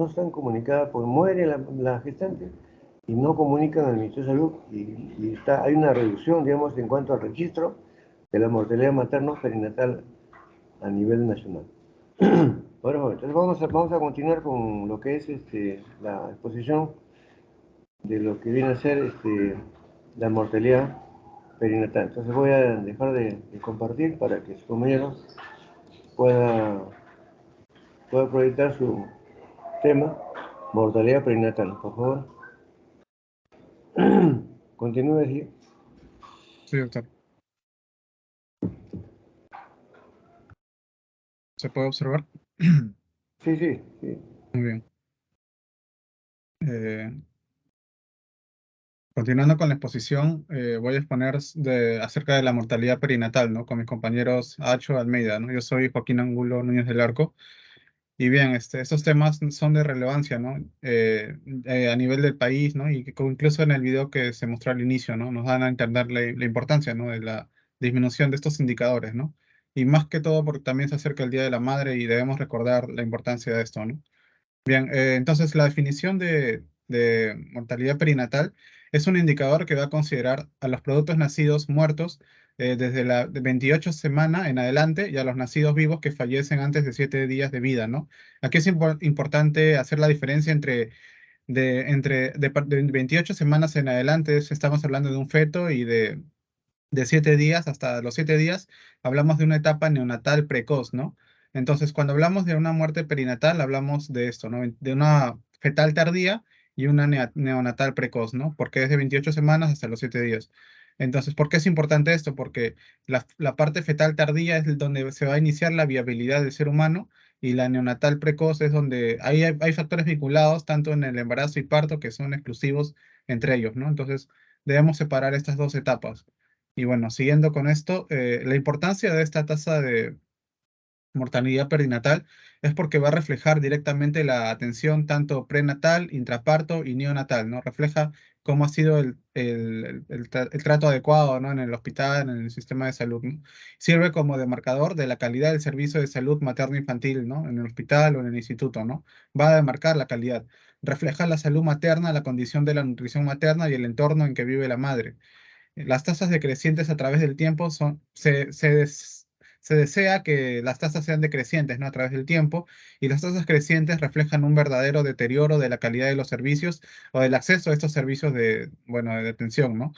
Speaker 3: están comunicadas, pues muere la gestante y no comunican al Ministerio de Salud y hay una reducción, digamos, en cuanto al registro de la mortalidad materno-perinatal a nivel nacional. Bueno, entonces vamos a continuar con lo que es la exposición de lo que viene a ser la mortalidad perinatal. Entonces voy a dejar de compartir para que su compañero pueda, pueda proyectar su tema, mortalidad perinatal. Por favor, continúe así.
Speaker 5: Sí, doctor. ¿Se puede observar?
Speaker 3: Sí, sí, sí.
Speaker 5: Muy bien. Continuando con la exposición, voy a exponer acerca de la mortalidad perinatal, ¿no? Con mis compañeros Acho Almeida, ¿no? Yo soy Joaquín Angulo Núñez del Arco. Y bien, estos temas son de relevancia, ¿no? A nivel del país, ¿no? Y que incluso en el video que se mostró al inicio, ¿no? Nos dan a entender la importancia, ¿no? De la disminución de estos indicadores, ¿no? Y más que todo porque también se acerca el Día de la Madre y debemos recordar la importancia de esto, ¿no? Bien, entonces la definición de mortalidad perinatal es un indicador que va a considerar a los productos nacidos muertos desde la de 28 semana en adelante y a los nacidos vivos que fallecen antes de 7 días de vida, ¿no? Aquí es importante hacer la diferencia de 28 semanas en adelante, estamos hablando de un feto y de 7 días hasta los 7 días, hablamos de una etapa neonatal precoz, ¿no? Entonces, cuando hablamos de una muerte perinatal, hablamos de esto, ¿no? De una fetal tardía y una neonatal precoz, ¿no? Porque es de 28 semanas hasta los 7 días. Entonces, ¿por qué es importante esto? Porque la parte fetal tardía es donde se va a iniciar la viabilidad del ser humano y la neonatal precoz es donde hay factores vinculados tanto en el embarazo y parto que son exclusivos entre ellos, ¿no? Entonces, debemos separar estas dos etapas. Y bueno, siguiendo con esto, la importancia de esta tasa de mortalidad perinatal es porque va a reflejar directamente la atención tanto prenatal, intraparto y neonatal, ¿no? Refleja cómo ha sido el trato adecuado, ¿no? En el hospital, en el sistema de salud, ¿no? Sirve como demarcador de la calidad del servicio de salud materno-infantil, ¿no? En el hospital o en el instituto, ¿no? Va a demarcar la calidad. Refleja la salud materna, la condición de la nutrición materna y el entorno en que vive la madre. Las tasas decrecientes a través del tiempo se desea que las tasas sean decrecientes, ¿no? A través del tiempo, y las tasas crecientes reflejan un verdadero deterioro de la calidad de los servicios o del acceso a estos servicios bueno, de atención, ¿no?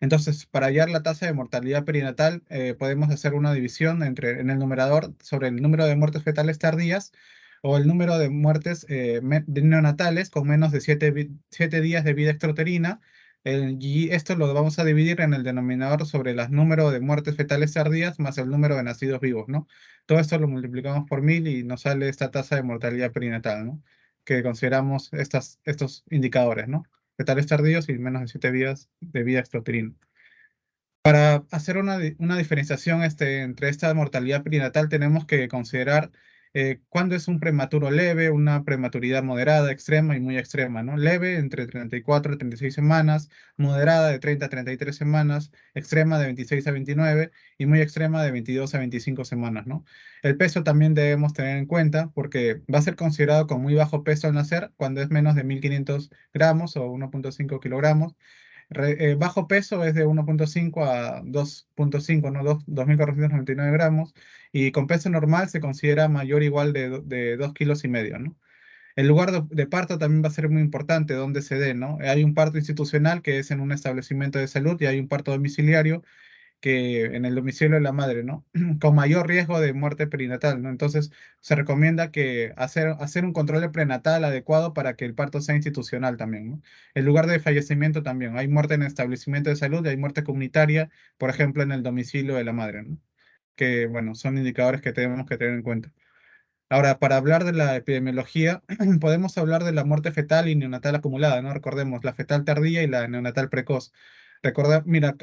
Speaker 5: Entonces, para hallar la tasa de mortalidad perinatal, podemos hacer una división en el numerador sobre el número de muertes fetales tardías o el número de muertes neonatales con menos de 7 días de vida extrauterina. Y esto lo vamos a dividir en el denominador sobre el número de muertes fetales tardías más el número de nacidos vivos, ¿no? Todo esto lo multiplicamos por 1000 y nos sale esta tasa de mortalidad perinatal, ¿no? Que consideramos estos indicadores, ¿no? Fetales tardíos y menos de 7 días de vida extrauterina. Para hacer una diferenciación entre esta mortalidad perinatal tenemos que considerar ¿Cuándo es un prematuro leve, una prematuridad moderada, extrema y muy extrema, ¿no? Leve entre 34 a 36 semanas, moderada de 30 a 33 semanas, extrema de 26 a 29 y muy extrema de 22 a 25 semanas, ¿no? El peso también debemos tener en cuenta porque va a ser considerado con muy bajo peso al nacer cuando es menos de 1500 gramos o 1,5 kilogramos. Bajo peso es de 1,5 a 2,5, ¿no? 2.499 gramos. Y con peso normal se considera mayor o igual de 2,5 kilos, ¿no? El lugar de parto también va a ser muy importante, donde se dé, ¿no? Hay un parto institucional que es en un establecimiento de salud y hay un parto domiciliario que en el domicilio de la madre, ¿no? Con mayor riesgo de muerte perinatal, ¿no? Entonces, se recomienda que hacer un control prenatal adecuado para que el parto sea institucional también, ¿no? El lugar de fallecimiento también. Hay muerte en el establecimiento de salud y hay muerte comunitaria, por ejemplo, en el domicilio de la madre, ¿no? Que, bueno, son indicadores que tenemos que tener en cuenta. Ahora, para hablar de la epidemiología, podemos hablar de la muerte fetal y neonatal acumulada, ¿no? Recordemos, la fetal tardía y la neonatal precoz. Mira,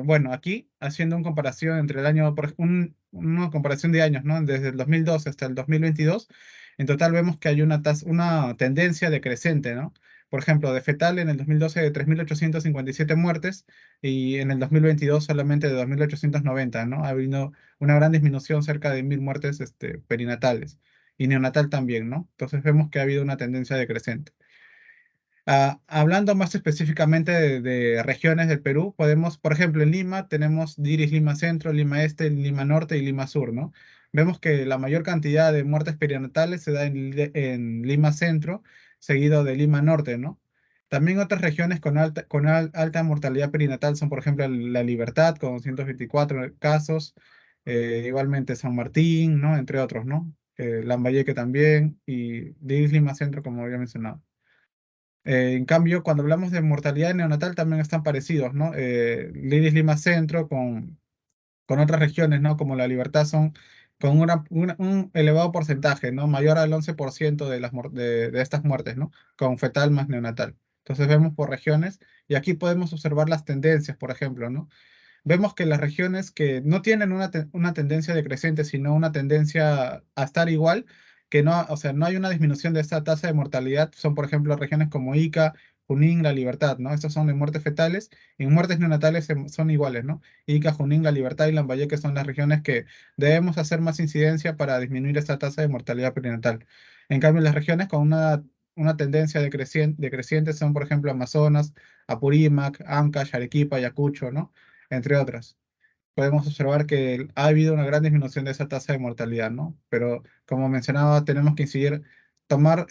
Speaker 5: bueno, aquí haciendo una comparación entre el año, una comparación de años, ¿no? Desde el 2012 hasta el 2022, en total vemos que hay una tendencia decreciente, ¿no? Por ejemplo, de fetal en el 2012 de 3.857 muertes y en el 2022 solamente de 2.890, ¿no? Ha habido una gran disminución, cerca de 1.000 muertes perinatales y neonatal también, ¿no? Entonces vemos que ha habido una tendencia decreciente. Hablando más específicamente de regiones del Perú, podemos, por ejemplo, en Lima tenemos Diris Lima Centro, Lima Este, Lima Norte y Lima Sur, ¿no? Vemos que la mayor cantidad de muertes perinatales se da en Lima Centro, seguido de Lima Norte, ¿no? También otras regiones con alta mortalidad perinatal son, por ejemplo, La Libertad, con 124 casos, igualmente San Martín, ¿no? Entre otros, ¿no? Lambayeque también y Diris Lima Centro, como había mencionado. En cambio, cuando hablamos de mortalidad neonatal también están parecidos, ¿no? Liris Lima Centro con otras regiones, ¿no? Como La Libertad son con un elevado porcentaje, ¿no? Mayor al 11% de estas muertes, ¿no? Con fetal más neonatal. Entonces vemos por regiones y aquí podemos observar las tendencias, por ejemplo, ¿no? Vemos que las regiones que no tienen una tendencia decreciente, sino una tendencia a estar igual, que no, o sea, no hay una disminución de esta tasa de mortalidad, son por ejemplo regiones como Ica, Junín, La Libertad, ¿no? Estas son de muertes fetales, y en muertes neonatales son iguales, ¿no? Ica, Junín, La Libertad y Lambayeque son las regiones que debemos hacer más incidencia para disminuir esta tasa de mortalidad perinatal. En cambio, las regiones con una tendencia decreciente son, por ejemplo, Amazonas, Apurímac, Ancash, Arequipa, Ayacucho, ¿no? Entre otras. Podemos observar que ha habido una gran disminución de esa tasa de mortalidad, ¿no? Pero como mencionaba, tenemos que tomar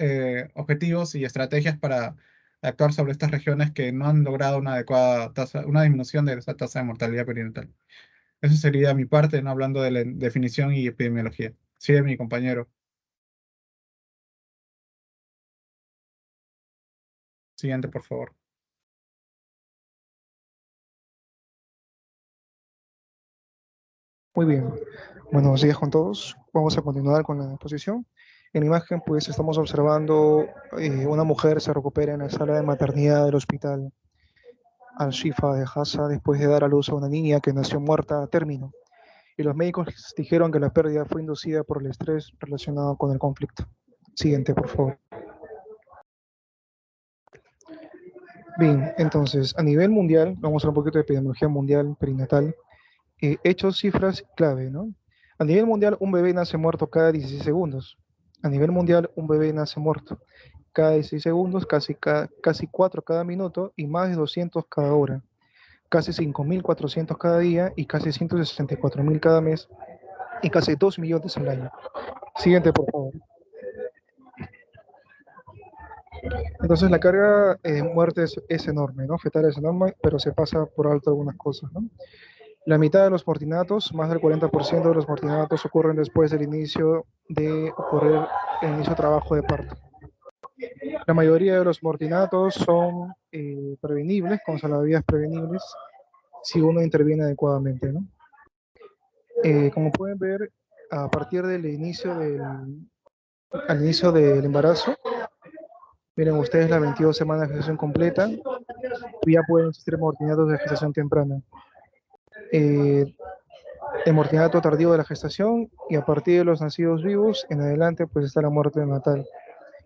Speaker 5: objetivos y estrategias para actuar sobre estas regiones que no han logrado una adecuada tasa, una disminución de esa tasa de mortalidad perinatal. Eso sería mi parte, ¿no? Hablando de la definición y epidemiología. Sigue mi compañero. Siguiente, por favor.
Speaker 6: Muy bien, buenos días con todos. Vamos a continuar con la exposición. En la imagen, pues estamos observando una mujer se recupera en la sala de maternidad del hospital Al-Shifa de Hassa después de dar a luz a una niña que nació muerta a término. Y los médicos dijeron que la pérdida fue inducida por el estrés relacionado con el conflicto. Siguiente, por favor. Bien, entonces, a nivel mundial, vamos a ver un poquito de epidemiología mundial perinatal. Hechos, cifras clave, ¿no? A nivel mundial, un bebé nace muerto cada 16 segundos. A nivel mundial, un bebé nace muerto cada 16 segundos, casi 4 cada minuto y más de 200 cada hora. Casi 5.400 cada día y casi 164.000 cada mes y casi 2 millones al año. Siguiente, por favor. Entonces la carga de muertes es enorme, ¿no? Fetal es enorme, pero se pasa por alto algunas cosas, ¿no? La mitad de los mortinatos, más del 40% de los mortinatos ocurren después del inicio de trabajo de parto. La mayoría de los mortinatos son prevenibles, con salvavidas prevenibles, si uno interviene adecuadamente, ¿no? Como pueden ver, a partir del inicio del embarazo, miren ustedes las 22 semanas de gestación completa, ya pueden existir mortinatos de gestación temprana. el mortinato tardío de la gestación, y a partir de los nacidos vivos en adelante pues está la muerte natal,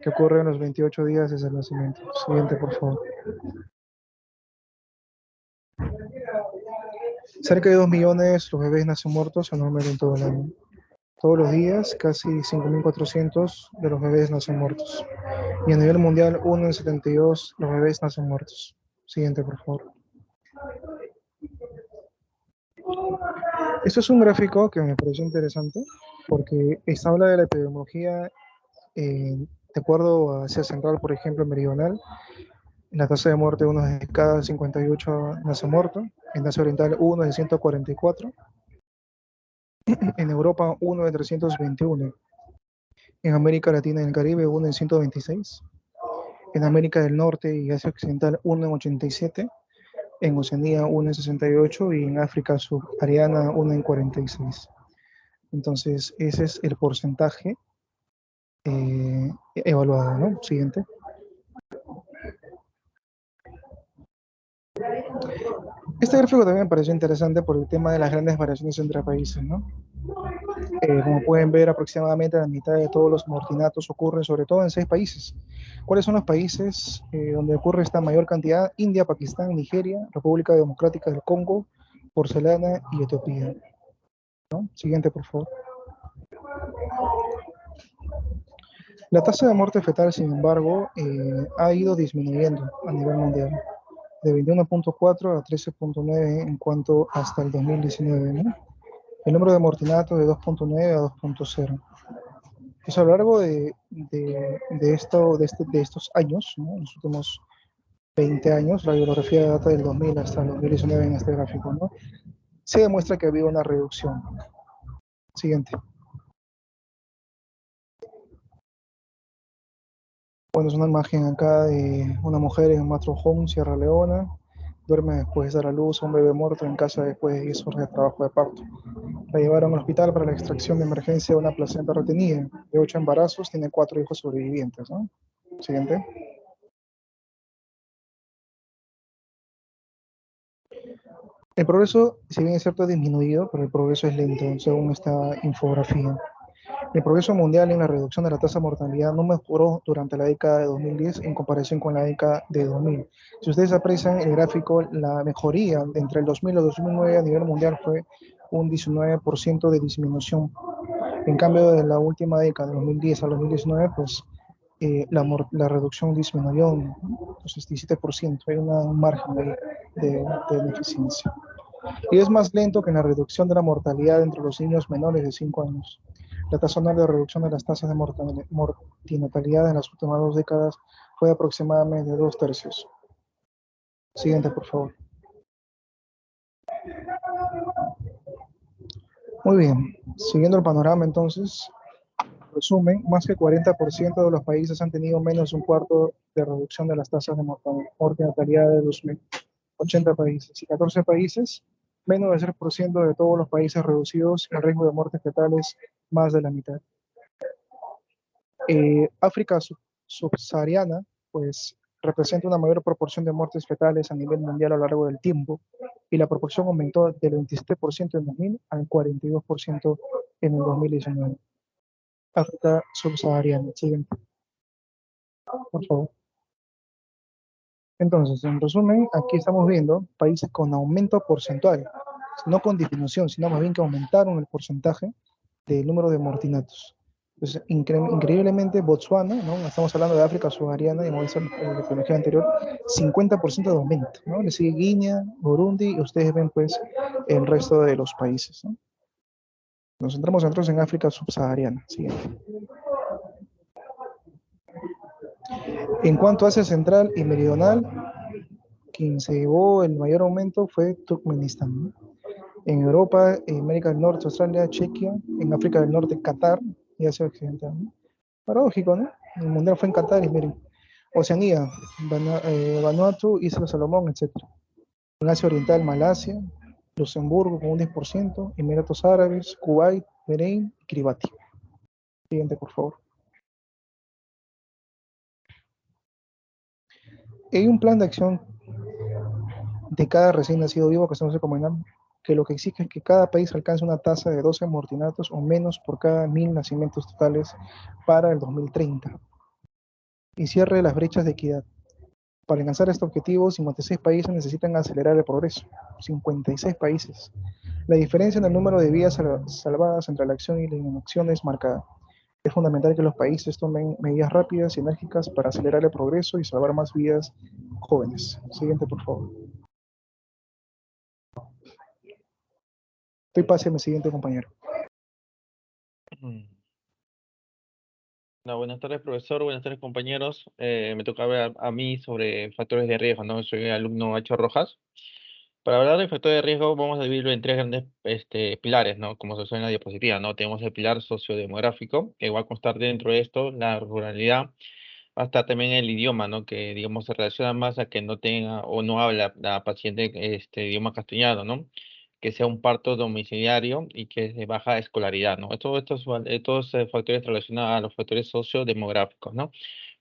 Speaker 6: que ocurre en los 28 días desde el nacimiento. Siguiente, por favor. Cerca de 2 millones los bebés nacen muertos anualmente en todo el año. Todos los días, casi 5.400 de los bebés nacen muertos. Y a nivel mundial, 1 en 72 los bebés nacen muertos. Siguiente, por favor. Esto es un gráfico que me pareció interesante porque esta habla de la epidemiología de acuerdo a Asia Central, por ejemplo, meridional. La tasa de muerte, 1 de cada 58 nace muerto. En Asia Oriental, 1 de 144. En Europa, 1 de 321. En América Latina y el Caribe, 1 en 126. En América del Norte y Asia Occidental, 1 en 87. En Oceanía, 1 en 68. Y en África subsahariana, 1 en 46. Entonces, ese es el porcentaje evaluado, ¿no? Siguiente. Este gráfico también me pareció interesante por el tema de las grandes variaciones entre países, ¿no? Como pueden ver, aproximadamente la mitad de todos los mortinatos ocurren sobre todo en 6 países. ¿Cuáles son los países donde ocurre esta mayor cantidad? India, Pakistán, Nigeria, República Democrática del Congo, Porcelana y Etiopía, ¿no? Siguiente, por favor. La tasa de muerte fetal, sin embargo, ha ido disminuyendo a nivel mundial, de 21.4 a 13.9 en cuanto hasta el 2019, ¿no? El número de mortinatos de 2.9 a 2.0. Pues a lo largo de estos años, ¿no? Los últimos 20 años, la bibliografía data del 2000 hasta el 2019 en este gráfico, ¿no? Se demuestra que ha habido una reducción. Siguiente. Bueno, es una imagen acá de una mujer en Matro Home, Sierra Leona. Duerme después de dar a luz a un bebé muerto en casa después de 10 horas de trabajo de parto. La llevaron al hospital para la extracción de emergencia de una placenta retenida. De 8 embarazos, tiene 4 hijos sobrevivientes, ¿no? Siguiente. El progreso, si bien es cierto, ha disminuido, pero el progreso es lento, según esta infografía. El progreso mundial en la reducción de la tasa de mortalidad no mejoró durante la década de 2010 en comparación con la década de 2000. Si ustedes aprecian el gráfico, la mejoría entre el 2000 y el 2009 a nivel mundial fue un 19% de disminución. En cambio, de la última década, de 2010 al 2019, pues la reducción disminuyó, entonces 17%, hay un margen de ineficiencia. Y es más lento que en la reducción de la mortalidad entre los niños menores de 5 años. La tasa anual de reducción de las tasas de mortinatalidad en las últimas 2 décadas fue aproximadamente de 2/3. Siguiente, por favor. Muy bien, siguiendo el panorama entonces, resumen, más que 40% de los países han tenido menos de un cuarto de reducción de las tasas de mortinatalidad de 80 países, y 14 países, menos del 0% de todos los países reducidos el riesgo de muertes fetales, más de la mitad. África subsahariana, pues representa una mayor proporción de muertes fetales a nivel mundial a lo largo del tiempo, y la proporción aumentó del 27% en 2000 al 42% en el 2019. África subsahariana. Siguiente, por favor. Entonces, en resumen, aquí estamos viendo países con aumento porcentual, no con disminución, sino más bien que aumentaron el porcentaje del número de mortinatos. Entonces, increíblemente, Botswana, ¿no? Estamos hablando de África subsahariana, y como dice la cronología anterior, 50% de aumento, ¿no? Le sigue Guinea, Burundi, y ustedes ven, pues, el resto de los países, ¿no? Nos centramos entonces en África subsahariana. Siguiente. En cuanto a Asia Central y Meridional, quien se llevó el mayor aumento fue Turkmenistán, ¿no? En Europa, en América del Norte, Australia, Chequia; en África del Norte, Qatar y Asia Occidental, ¿no? Paradójico, ¿no? El mundial fue en Qatar y miren. Oceanía, Vanuatu, Islas Salomón, etc. En Asia Oriental, Malasia, Luxemburgo con un 10%, Emiratos Árabes, Kuwait, Bahrein y Kiribati. Siguiente, por favor. Hay un plan de acción de cada recién nacido vivo que estamos recomendando, que lo que exige es que cada país alcance una tasa de 12 mortinatos o menos por cada 1000 nacimientos totales para el 2030 y cierre las brechas de equidad. Para alcanzar este objetivo, 56 países necesitan acelerar el progreso. 56 países. La diferencia en el número de vidas salvadas entre la acción y la inacción es marcada. Es fundamental que los países tomen medidas rápidas y enérgicas para acelerar el progreso y salvar más vidas jóvenes. Siguiente, por favor. Páseme, siguiente, compañero.
Speaker 7: No, buenas tardes, profesor. Buenas tardes, compañeros. Me toca hablar a mí sobre factores de riesgo, ¿no? Soy alumno Acho Rojas. Para hablar de factores de riesgo, vamos a dividirlo en tres grandes pilares, ¿no? Como se ve en la diapositiva, ¿no? Tenemos el pilar sociodemográfico, que va a constar dentro de esto la ruralidad, va a estar también el idioma, ¿no? Que, digamos, se relaciona más a que no tenga o no habla la paciente idioma castellano, ¿no? Que sea un parto domiciliario y que es de baja escolaridad, ¿no? Estos factores relacionados a los factores sociodemográficos, ¿no?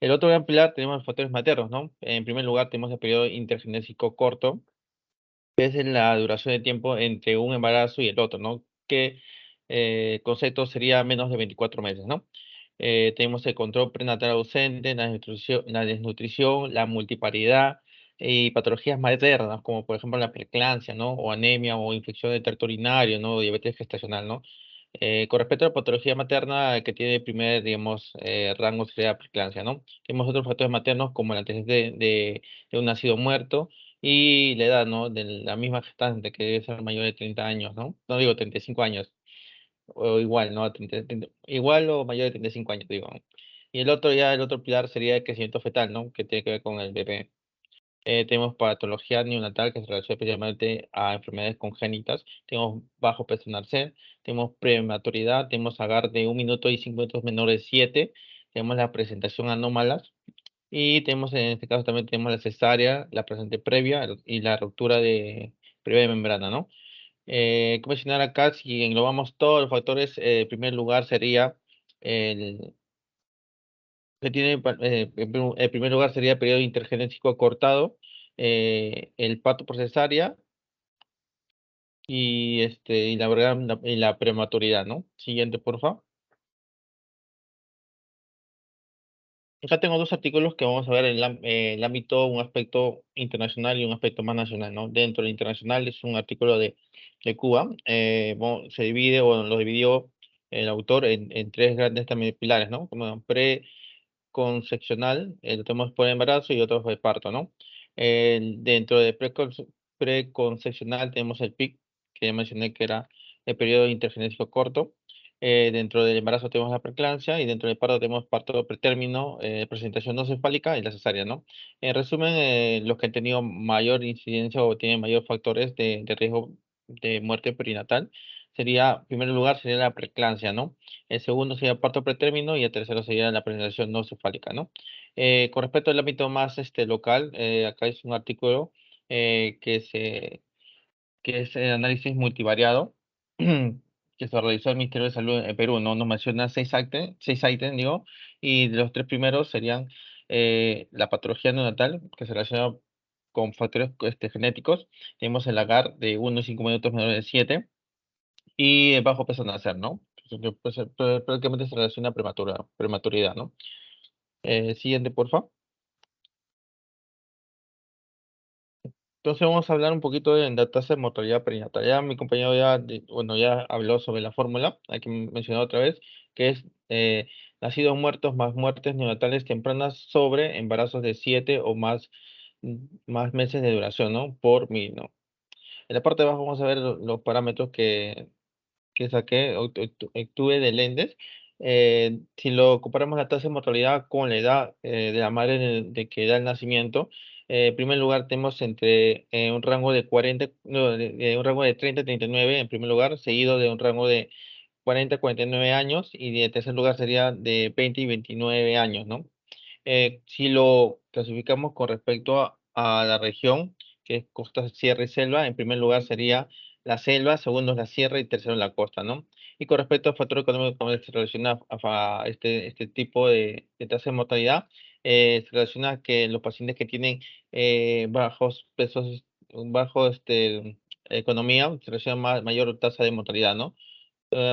Speaker 7: El otro gran pilar tenemos los factores maternos, ¿no? En primer lugar tenemos el periodo intergenésico corto, que es en la duración de tiempo entre un embarazo y el otro, ¿no? Que concepto sería menos de 24 meses, ¿no? Tenemos el control prenatal ausente, la desnutrición, la multiparidad y patologías maternas, como por ejemplo la preeclampsia, ¿no? O anemia o infección del tracto urinario, ¿no? O diabetes gestacional, ¿no? Con respecto a la patología materna, que tiene primer, digamos, rango sería la preeclampsia, ¿no? Tenemos otros factores maternos como el antecedente de un nacido muerto y la edad, ¿no? De la misma gestante, que debe ser mayor de 30 años, ¿no? No digo 35 años, o igual, ¿no? Igual o mayor de 35 años, digo. Y el otro pilar sería el crecimiento fetal, ¿no? Que tiene que ver con el bebé. Tenemos patología neonatal que se relaciona especialmente a enfermedades congénitas. Tenemos bajo peso nacer, tenemos prematuridad, tenemos agar de 1 minuto y 5 minutos menores de 7, tenemos la presentación anómalas y tenemos en este caso también tenemos la cesárea, la presente previa y la ruptura previa de membrana, ¿no? ¿Cómo mencionar acá? Si englobamos todos los factores, en primer lugar sería el que tiene, en primer lugar sería el periodo intergenésico acortado, el parto por cesárea y la verdad, y la prematuridad, ¿no? Siguiente, por favor. Acá tengo dos artículos que vamos a ver en el ámbito, un aspecto internacional y un aspecto más nacional, ¿no? Dentro del internacional es un artículo de Cuba, se divide o lo dividió el autor en tres grandes también pilares, ¿no? Como preconcepcional, lo tenemos por embarazo y otro de parto, ¿no? Dentro de preconcepcional tenemos el PIC, que ya mencioné que era el periodo intergenésico corto. Dentro del embarazo tenemos la preeclampsia y dentro del parto tenemos parto pretérmino, presentación no cefálica y la cesárea, ¿no? En resumen, los que han tenido mayor incidencia o tienen mayor factores de riesgo de muerte perinatal sería, en primer lugar, sería la preeclampsia, ¿no? El segundo sería parto pretérmino y el tercero sería la presentación no cefálica, ¿no? Con respecto al ámbito más local, acá es un artículo que es el análisis multivariado que se realizó el Ministerio de Salud en Perú, ¿no? Nos menciona seis ítems, digo, y de los tres primeros serían la patología neonatal, que se relaciona con factores genéticos. Tenemos el agar de 1 y 5 minutos menores de 7 y el bajo peso al nacer, ¿no? Pues, prácticamente se relaciona a prematuridad, ¿no? Siguiente, por favor. Entonces vamos a hablar un poquito de la tasa de mortalidad perinatal. Ya mi compañero ya habló sobre la fórmula, hay que mencionar otra vez, que es nacidos muertos más muertes neonatales tempranas sobre embarazos de 7 o más meses de duración, ¿no? Por mil, ¿no? En la parte de abajo vamos a ver los parámetros que saqué, obtuve de Lendes. Si lo comparamos la tasa de mortalidad con la edad de la madre de que da el nacimiento, en primer lugar tenemos entre un rango de 40, no, un rango de 30 a 39 en primer lugar, seguido de un rango de 40 a 49 años y de tercer lugar sería de 20 y 29 años, ¿no? Si lo clasificamos con respecto a la región, que es costa, sierra y selva, en primer lugar sería la selva, segundo es la sierra y tercero la costa, ¿no? Y con respecto al factor económico, como se relaciona a este tipo de tasa de mortalidad, se relaciona que los pacientes que tienen bajos pesos, bajo economía se relaciona mayor tasa de mortalidad, ¿no?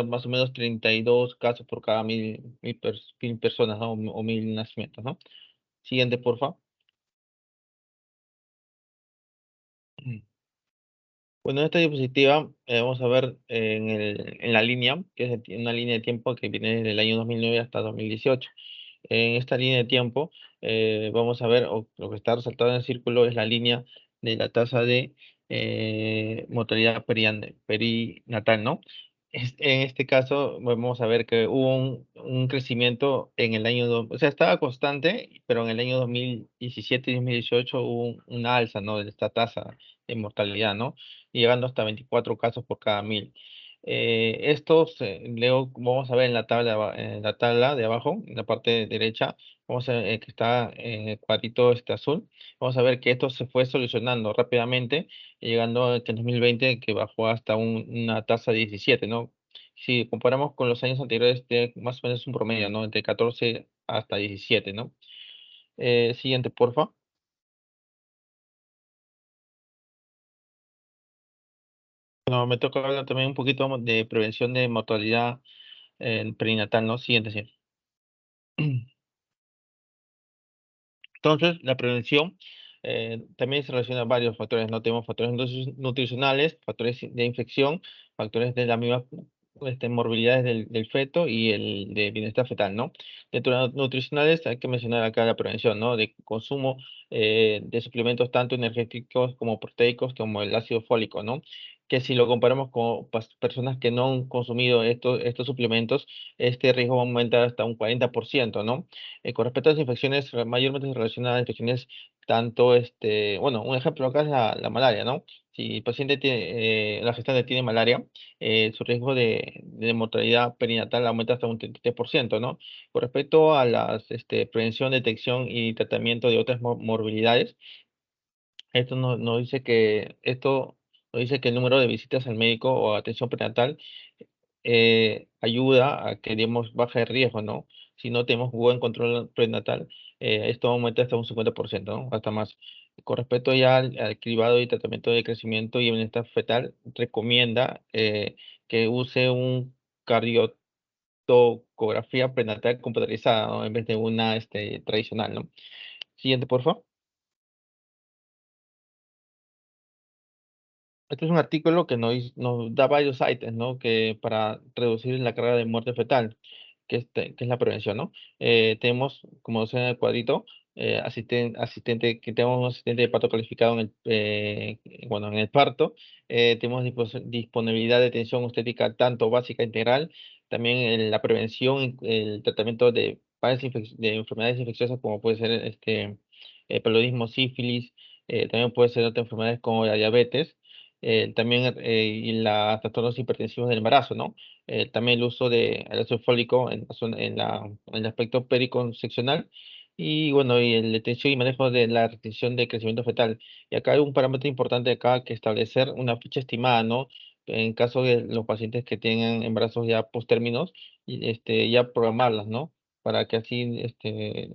Speaker 7: Más o menos 32 casos por cada mil personas, ¿no? O 1000 nacimientos, ¿no? Siguiente, por favor. Bueno, en esta diapositiva vamos a ver en la línea, que es una línea de tiempo que viene desde el año 2009 hasta 2018. En esta línea de tiempo vamos a ver, o lo que está resaltado en el círculo es la línea de la tasa de mortalidad perinatal, ¿no? En este caso vamos a ver que hubo un crecimiento en el año, o sea, estaba constante, pero en el año 2017 y 2018 hubo una alza, ¿no? De esta tasa de mortalidad, ¿no? Llegando hasta 24 casos por cada 1000. Estos, luego vamos a ver en la tabla de abajo, en la parte derecha, vamos a ver que está en el cuadrito este azul, vamos a ver que esto se fue solucionando rápidamente, llegando a este 2020 que bajó hasta una tasa de 17, ¿no? Si comparamos con los años anteriores, más o menos un promedio, ¿no? Entre 14 hasta 17, ¿no? Siguiente, porfa. Bueno, me toca hablar también un poquito de prevención de mortalidad perinatal, ¿no? Siguiente, sí. Entonces, la prevención también se relaciona a varios factores, ¿no? Tenemos factores nutricionales, factores de infección, factores de la misma morbilidades del feto y el de bienestar fetal, ¿no? Dentro de los nutricionales hay que mencionar acá la prevención, ¿no? De consumo de suplementos tanto energéticos como proteicos como el ácido fólico, ¿no? Que si lo comparamos con personas que no han consumido estos suplementos, este riesgo va a aumentar hasta un 40%, ¿no? Con respecto a las infecciones, mayormente se relacionan a infecciones tanto, bueno, un ejemplo acá es la malaria, ¿no? Si el paciente tiene, la gestante tiene malaria, su riesgo de mortalidad perinatal aumenta hasta un 33%, ¿no? Con respecto a las prevención, detección y tratamiento de otras morbilidades, esto nos dice que el número de visitas al médico o atención prenatal ayuda a que demos baja de riesgo, ¿no? Si no tenemos buen control prenatal, esto aumenta hasta un 50%, ¿no? Hasta más. Con respecto ya al cribado y tratamiento de crecimiento y bienestar fetal, recomienda que use un cardiotocografía prenatal computarizada, ¿no? En vez de una tradicional, ¿no? Siguiente, por favor. Este es un artículo que nos da varios ítems, ¿no? Que para reducir la carga de muerte fetal, que es la prevención, ¿no? Tenemos, como se ve en el cuadrito, que tenemos un asistente de parto calificado bueno, en el parto. Tenemos disponibilidad de atención obstétrica tanto básica integral, también en la prevención, el tratamiento de enfermedades infecciosas como puede ser paludismo, sífilis, también puede ser otras enfermedades como la diabetes también y las trastornos hipertensivos del embarazo, ¿no? También el uso de ácido fólico en el aspecto periconcepcional y bueno, y el detención y manejo de la retención de crecimiento fetal. Y acá hay un parámetro importante acá que establecer una ficha estimada, ¿no? En caso de los pacientes que tengan embarazos ya postérminos, y ya programarlas, ¿no? Para que así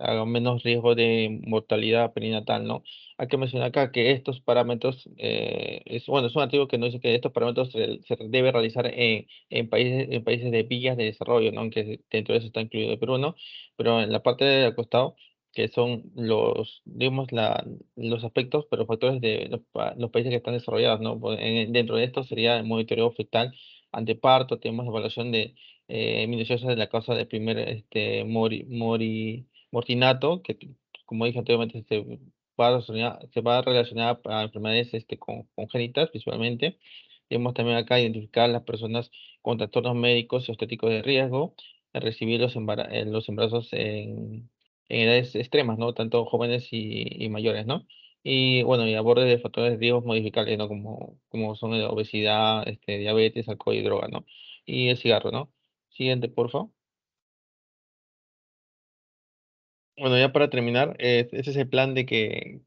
Speaker 7: haga menos riesgo de mortalidad perinatal, ¿no? Hay que mencionar acá que estos parámetros, bueno, es un artículo que nos dice que estos parámetros se debe realizar en países de vías de desarrollo, ¿no? Aunque dentro de eso está incluido el Perú, ¿no? Pero en la parte del costado, que son digamos, los aspectos, pero factores de los países que están desarrollados, ¿no? Pues, dentro de esto sería el monitoreo fetal ante parto, tenemos evaluación de minuciosa de la causa de primer mortinato, que como dije anteriormente, se va a relacionar a enfermedades congénitas principalmente. Tenemos también acá identificar las personas con trastornos médicos y estéticos de riesgo, a recibir los embarazos en edades extremas, ¿no? Tanto jóvenes y mayores, ¿no? Y bueno, y abordes de factores de riesgo modificables, ¿no? Como son la obesidad, diabetes, alcohol y droga, ¿no? Y el cigarro, ¿no? Siguiente, por favor. Bueno, ya para terminar, ese es el plan que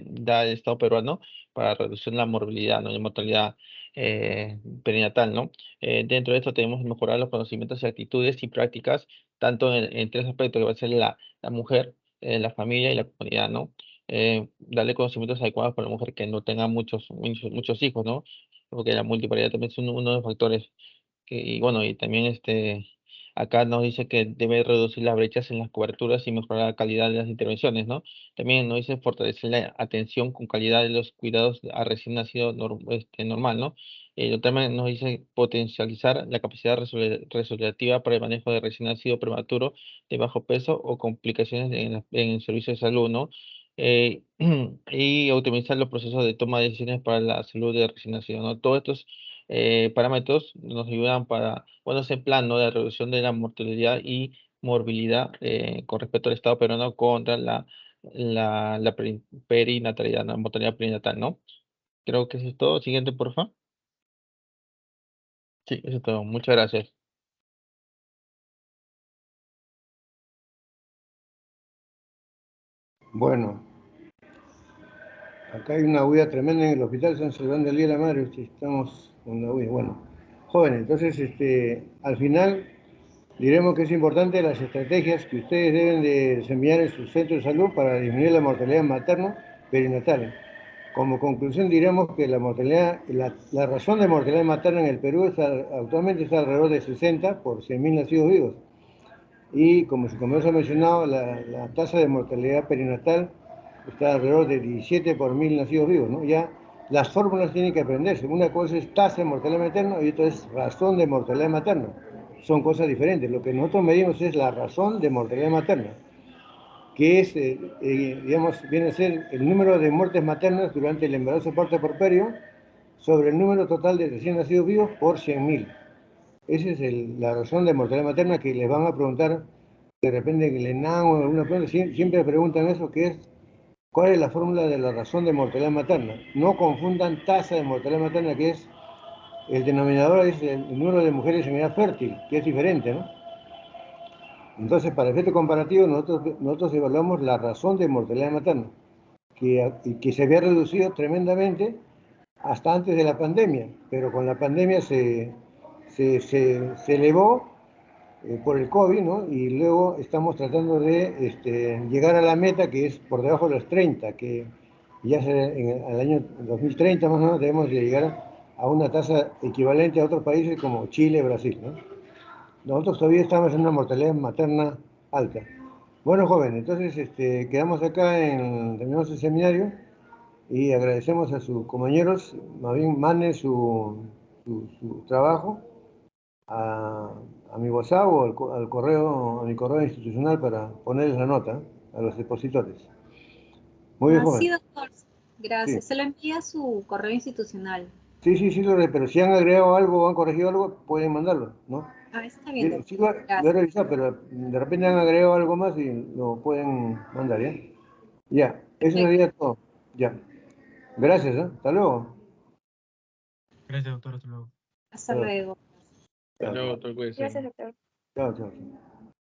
Speaker 7: da el Estado peruano para reducir la morbilidad, ¿no? Y mortalidad perinatal, ¿no? Dentro de esto tenemos que mejorar los conocimientos y actitudes y prácticas, tanto en tres aspectos, que va a ser la mujer, la familia y la comunidad, ¿no? darle conocimientos adecuados para la mujer que no tenga muchos hijos, ¿no? Porque la multiparidad también es uno de los factores y bueno, y también acá nos dice que debe reducir las brechas en las coberturas y mejorar la calidad de las intervenciones, ¿no? También nos dice fortalecer la atención con calidad de los cuidados a recién nacido normal, ¿no? También nos dice potencializar la capacidad resolutiva para el manejo de recién nacido prematuro de bajo peso o complicaciones en el servicio de salud, ¿no? Eh, y optimizar los procesos de toma de decisiones para la salud de recién nacido, ¿no? Todos estos parámetros nos ayudan para, bueno, ese plan, ¿no? De reducción de la mortalidad y morbilidad con respecto al Estado peruano contra la perinatalidad, la mortalidad perinatal, ¿no? Creo que eso es todo. Siguiente, por favor. Sí, eso es todo. Muchas gracias.
Speaker 3: Bueno, acá hay una huida tremenda en el hospital San Salvador del Día de la Madre. Estamos con la huida. Bueno, jóvenes, entonces al final diremos que es importante las estrategias que ustedes deben de desempeñar en sus centros de salud para disminuir la mortalidad materna perinatal. Como conclusión diremos que la razón de mortalidad materna en el Perú actualmente está alrededor de 60 por 100.000 nacidos vivos. Y como se ha mencionado, la tasa de mortalidad perinatal está alrededor de 17 por 1.000 nacidos vivos, ¿no? Ya las fórmulas tienen que aprenderse. Una cosa es tasa de mortalidad materna y otra es razón de mortalidad materna. Son cosas diferentes. Lo que nosotros medimos es la razón de mortalidad materna, que es, digamos, viene a ser el número de muertes maternas durante el embarazo parto puerperio sobre el número total de recién nacidos vivos por 100.000. Esa es la razón de mortalidad materna que les van a preguntar de repente en el ENAM o alguna pregunta. Siempre preguntan eso, que es ¿cuál es la fórmula de la razón de mortalidad materna? No confundan tasa de mortalidad materna, que es el denominador, es el número de mujeres en edad fértil, que es diferente, ¿no? Entonces, para efecto comparativo, nosotros evaluamos la razón de mortalidad materna, que se había reducido tremendamente hasta antes de la pandemia, pero con la pandemia se elevó por el COVID, ¿no? Y luego estamos tratando de llegar a la meta que es por debajo de los 30, que ya al año 2030 más o menos debemos de llegar a una tasa equivalente a otros países como Chile, Brasil, ¿no? Nosotros todavía estamos en una mortalidad materna alta. Bueno, joven, entonces quedamos acá, terminamos el seminario y agradecemos a sus compañeros, más bien manden su trabajo a mi WhatsApp o al correo, a mi correo institucional para ponerles la nota a los depositores. Muy bien,
Speaker 1: Sí,
Speaker 3: joven.
Speaker 1: doctor.
Speaker 3: Sí,
Speaker 1: Gracias. Se lo envía a su correo institucional.
Speaker 3: sí, pero si han agregado algo o han corregido algo, pueden mandarlo, ¿no?
Speaker 1: Está bien,
Speaker 3: Sí,
Speaker 1: doctor.
Speaker 3: lo he
Speaker 1: Gracias.
Speaker 3: revisado, pero de repente han agregado algo más y lo pueden mandar, ¿ya? Ya, eso
Speaker 1: Perfecto.
Speaker 3: sería todo. Ya. Gracias, ¿eh? Hasta luego.
Speaker 2: Gracias, doctor. Hasta luego.
Speaker 1: Hasta
Speaker 3: Chao,
Speaker 1: luego.
Speaker 7: Hasta
Speaker 3: chao,
Speaker 7: luego, doctor, cuídese.
Speaker 4: Gracias, doctor.
Speaker 3: chao.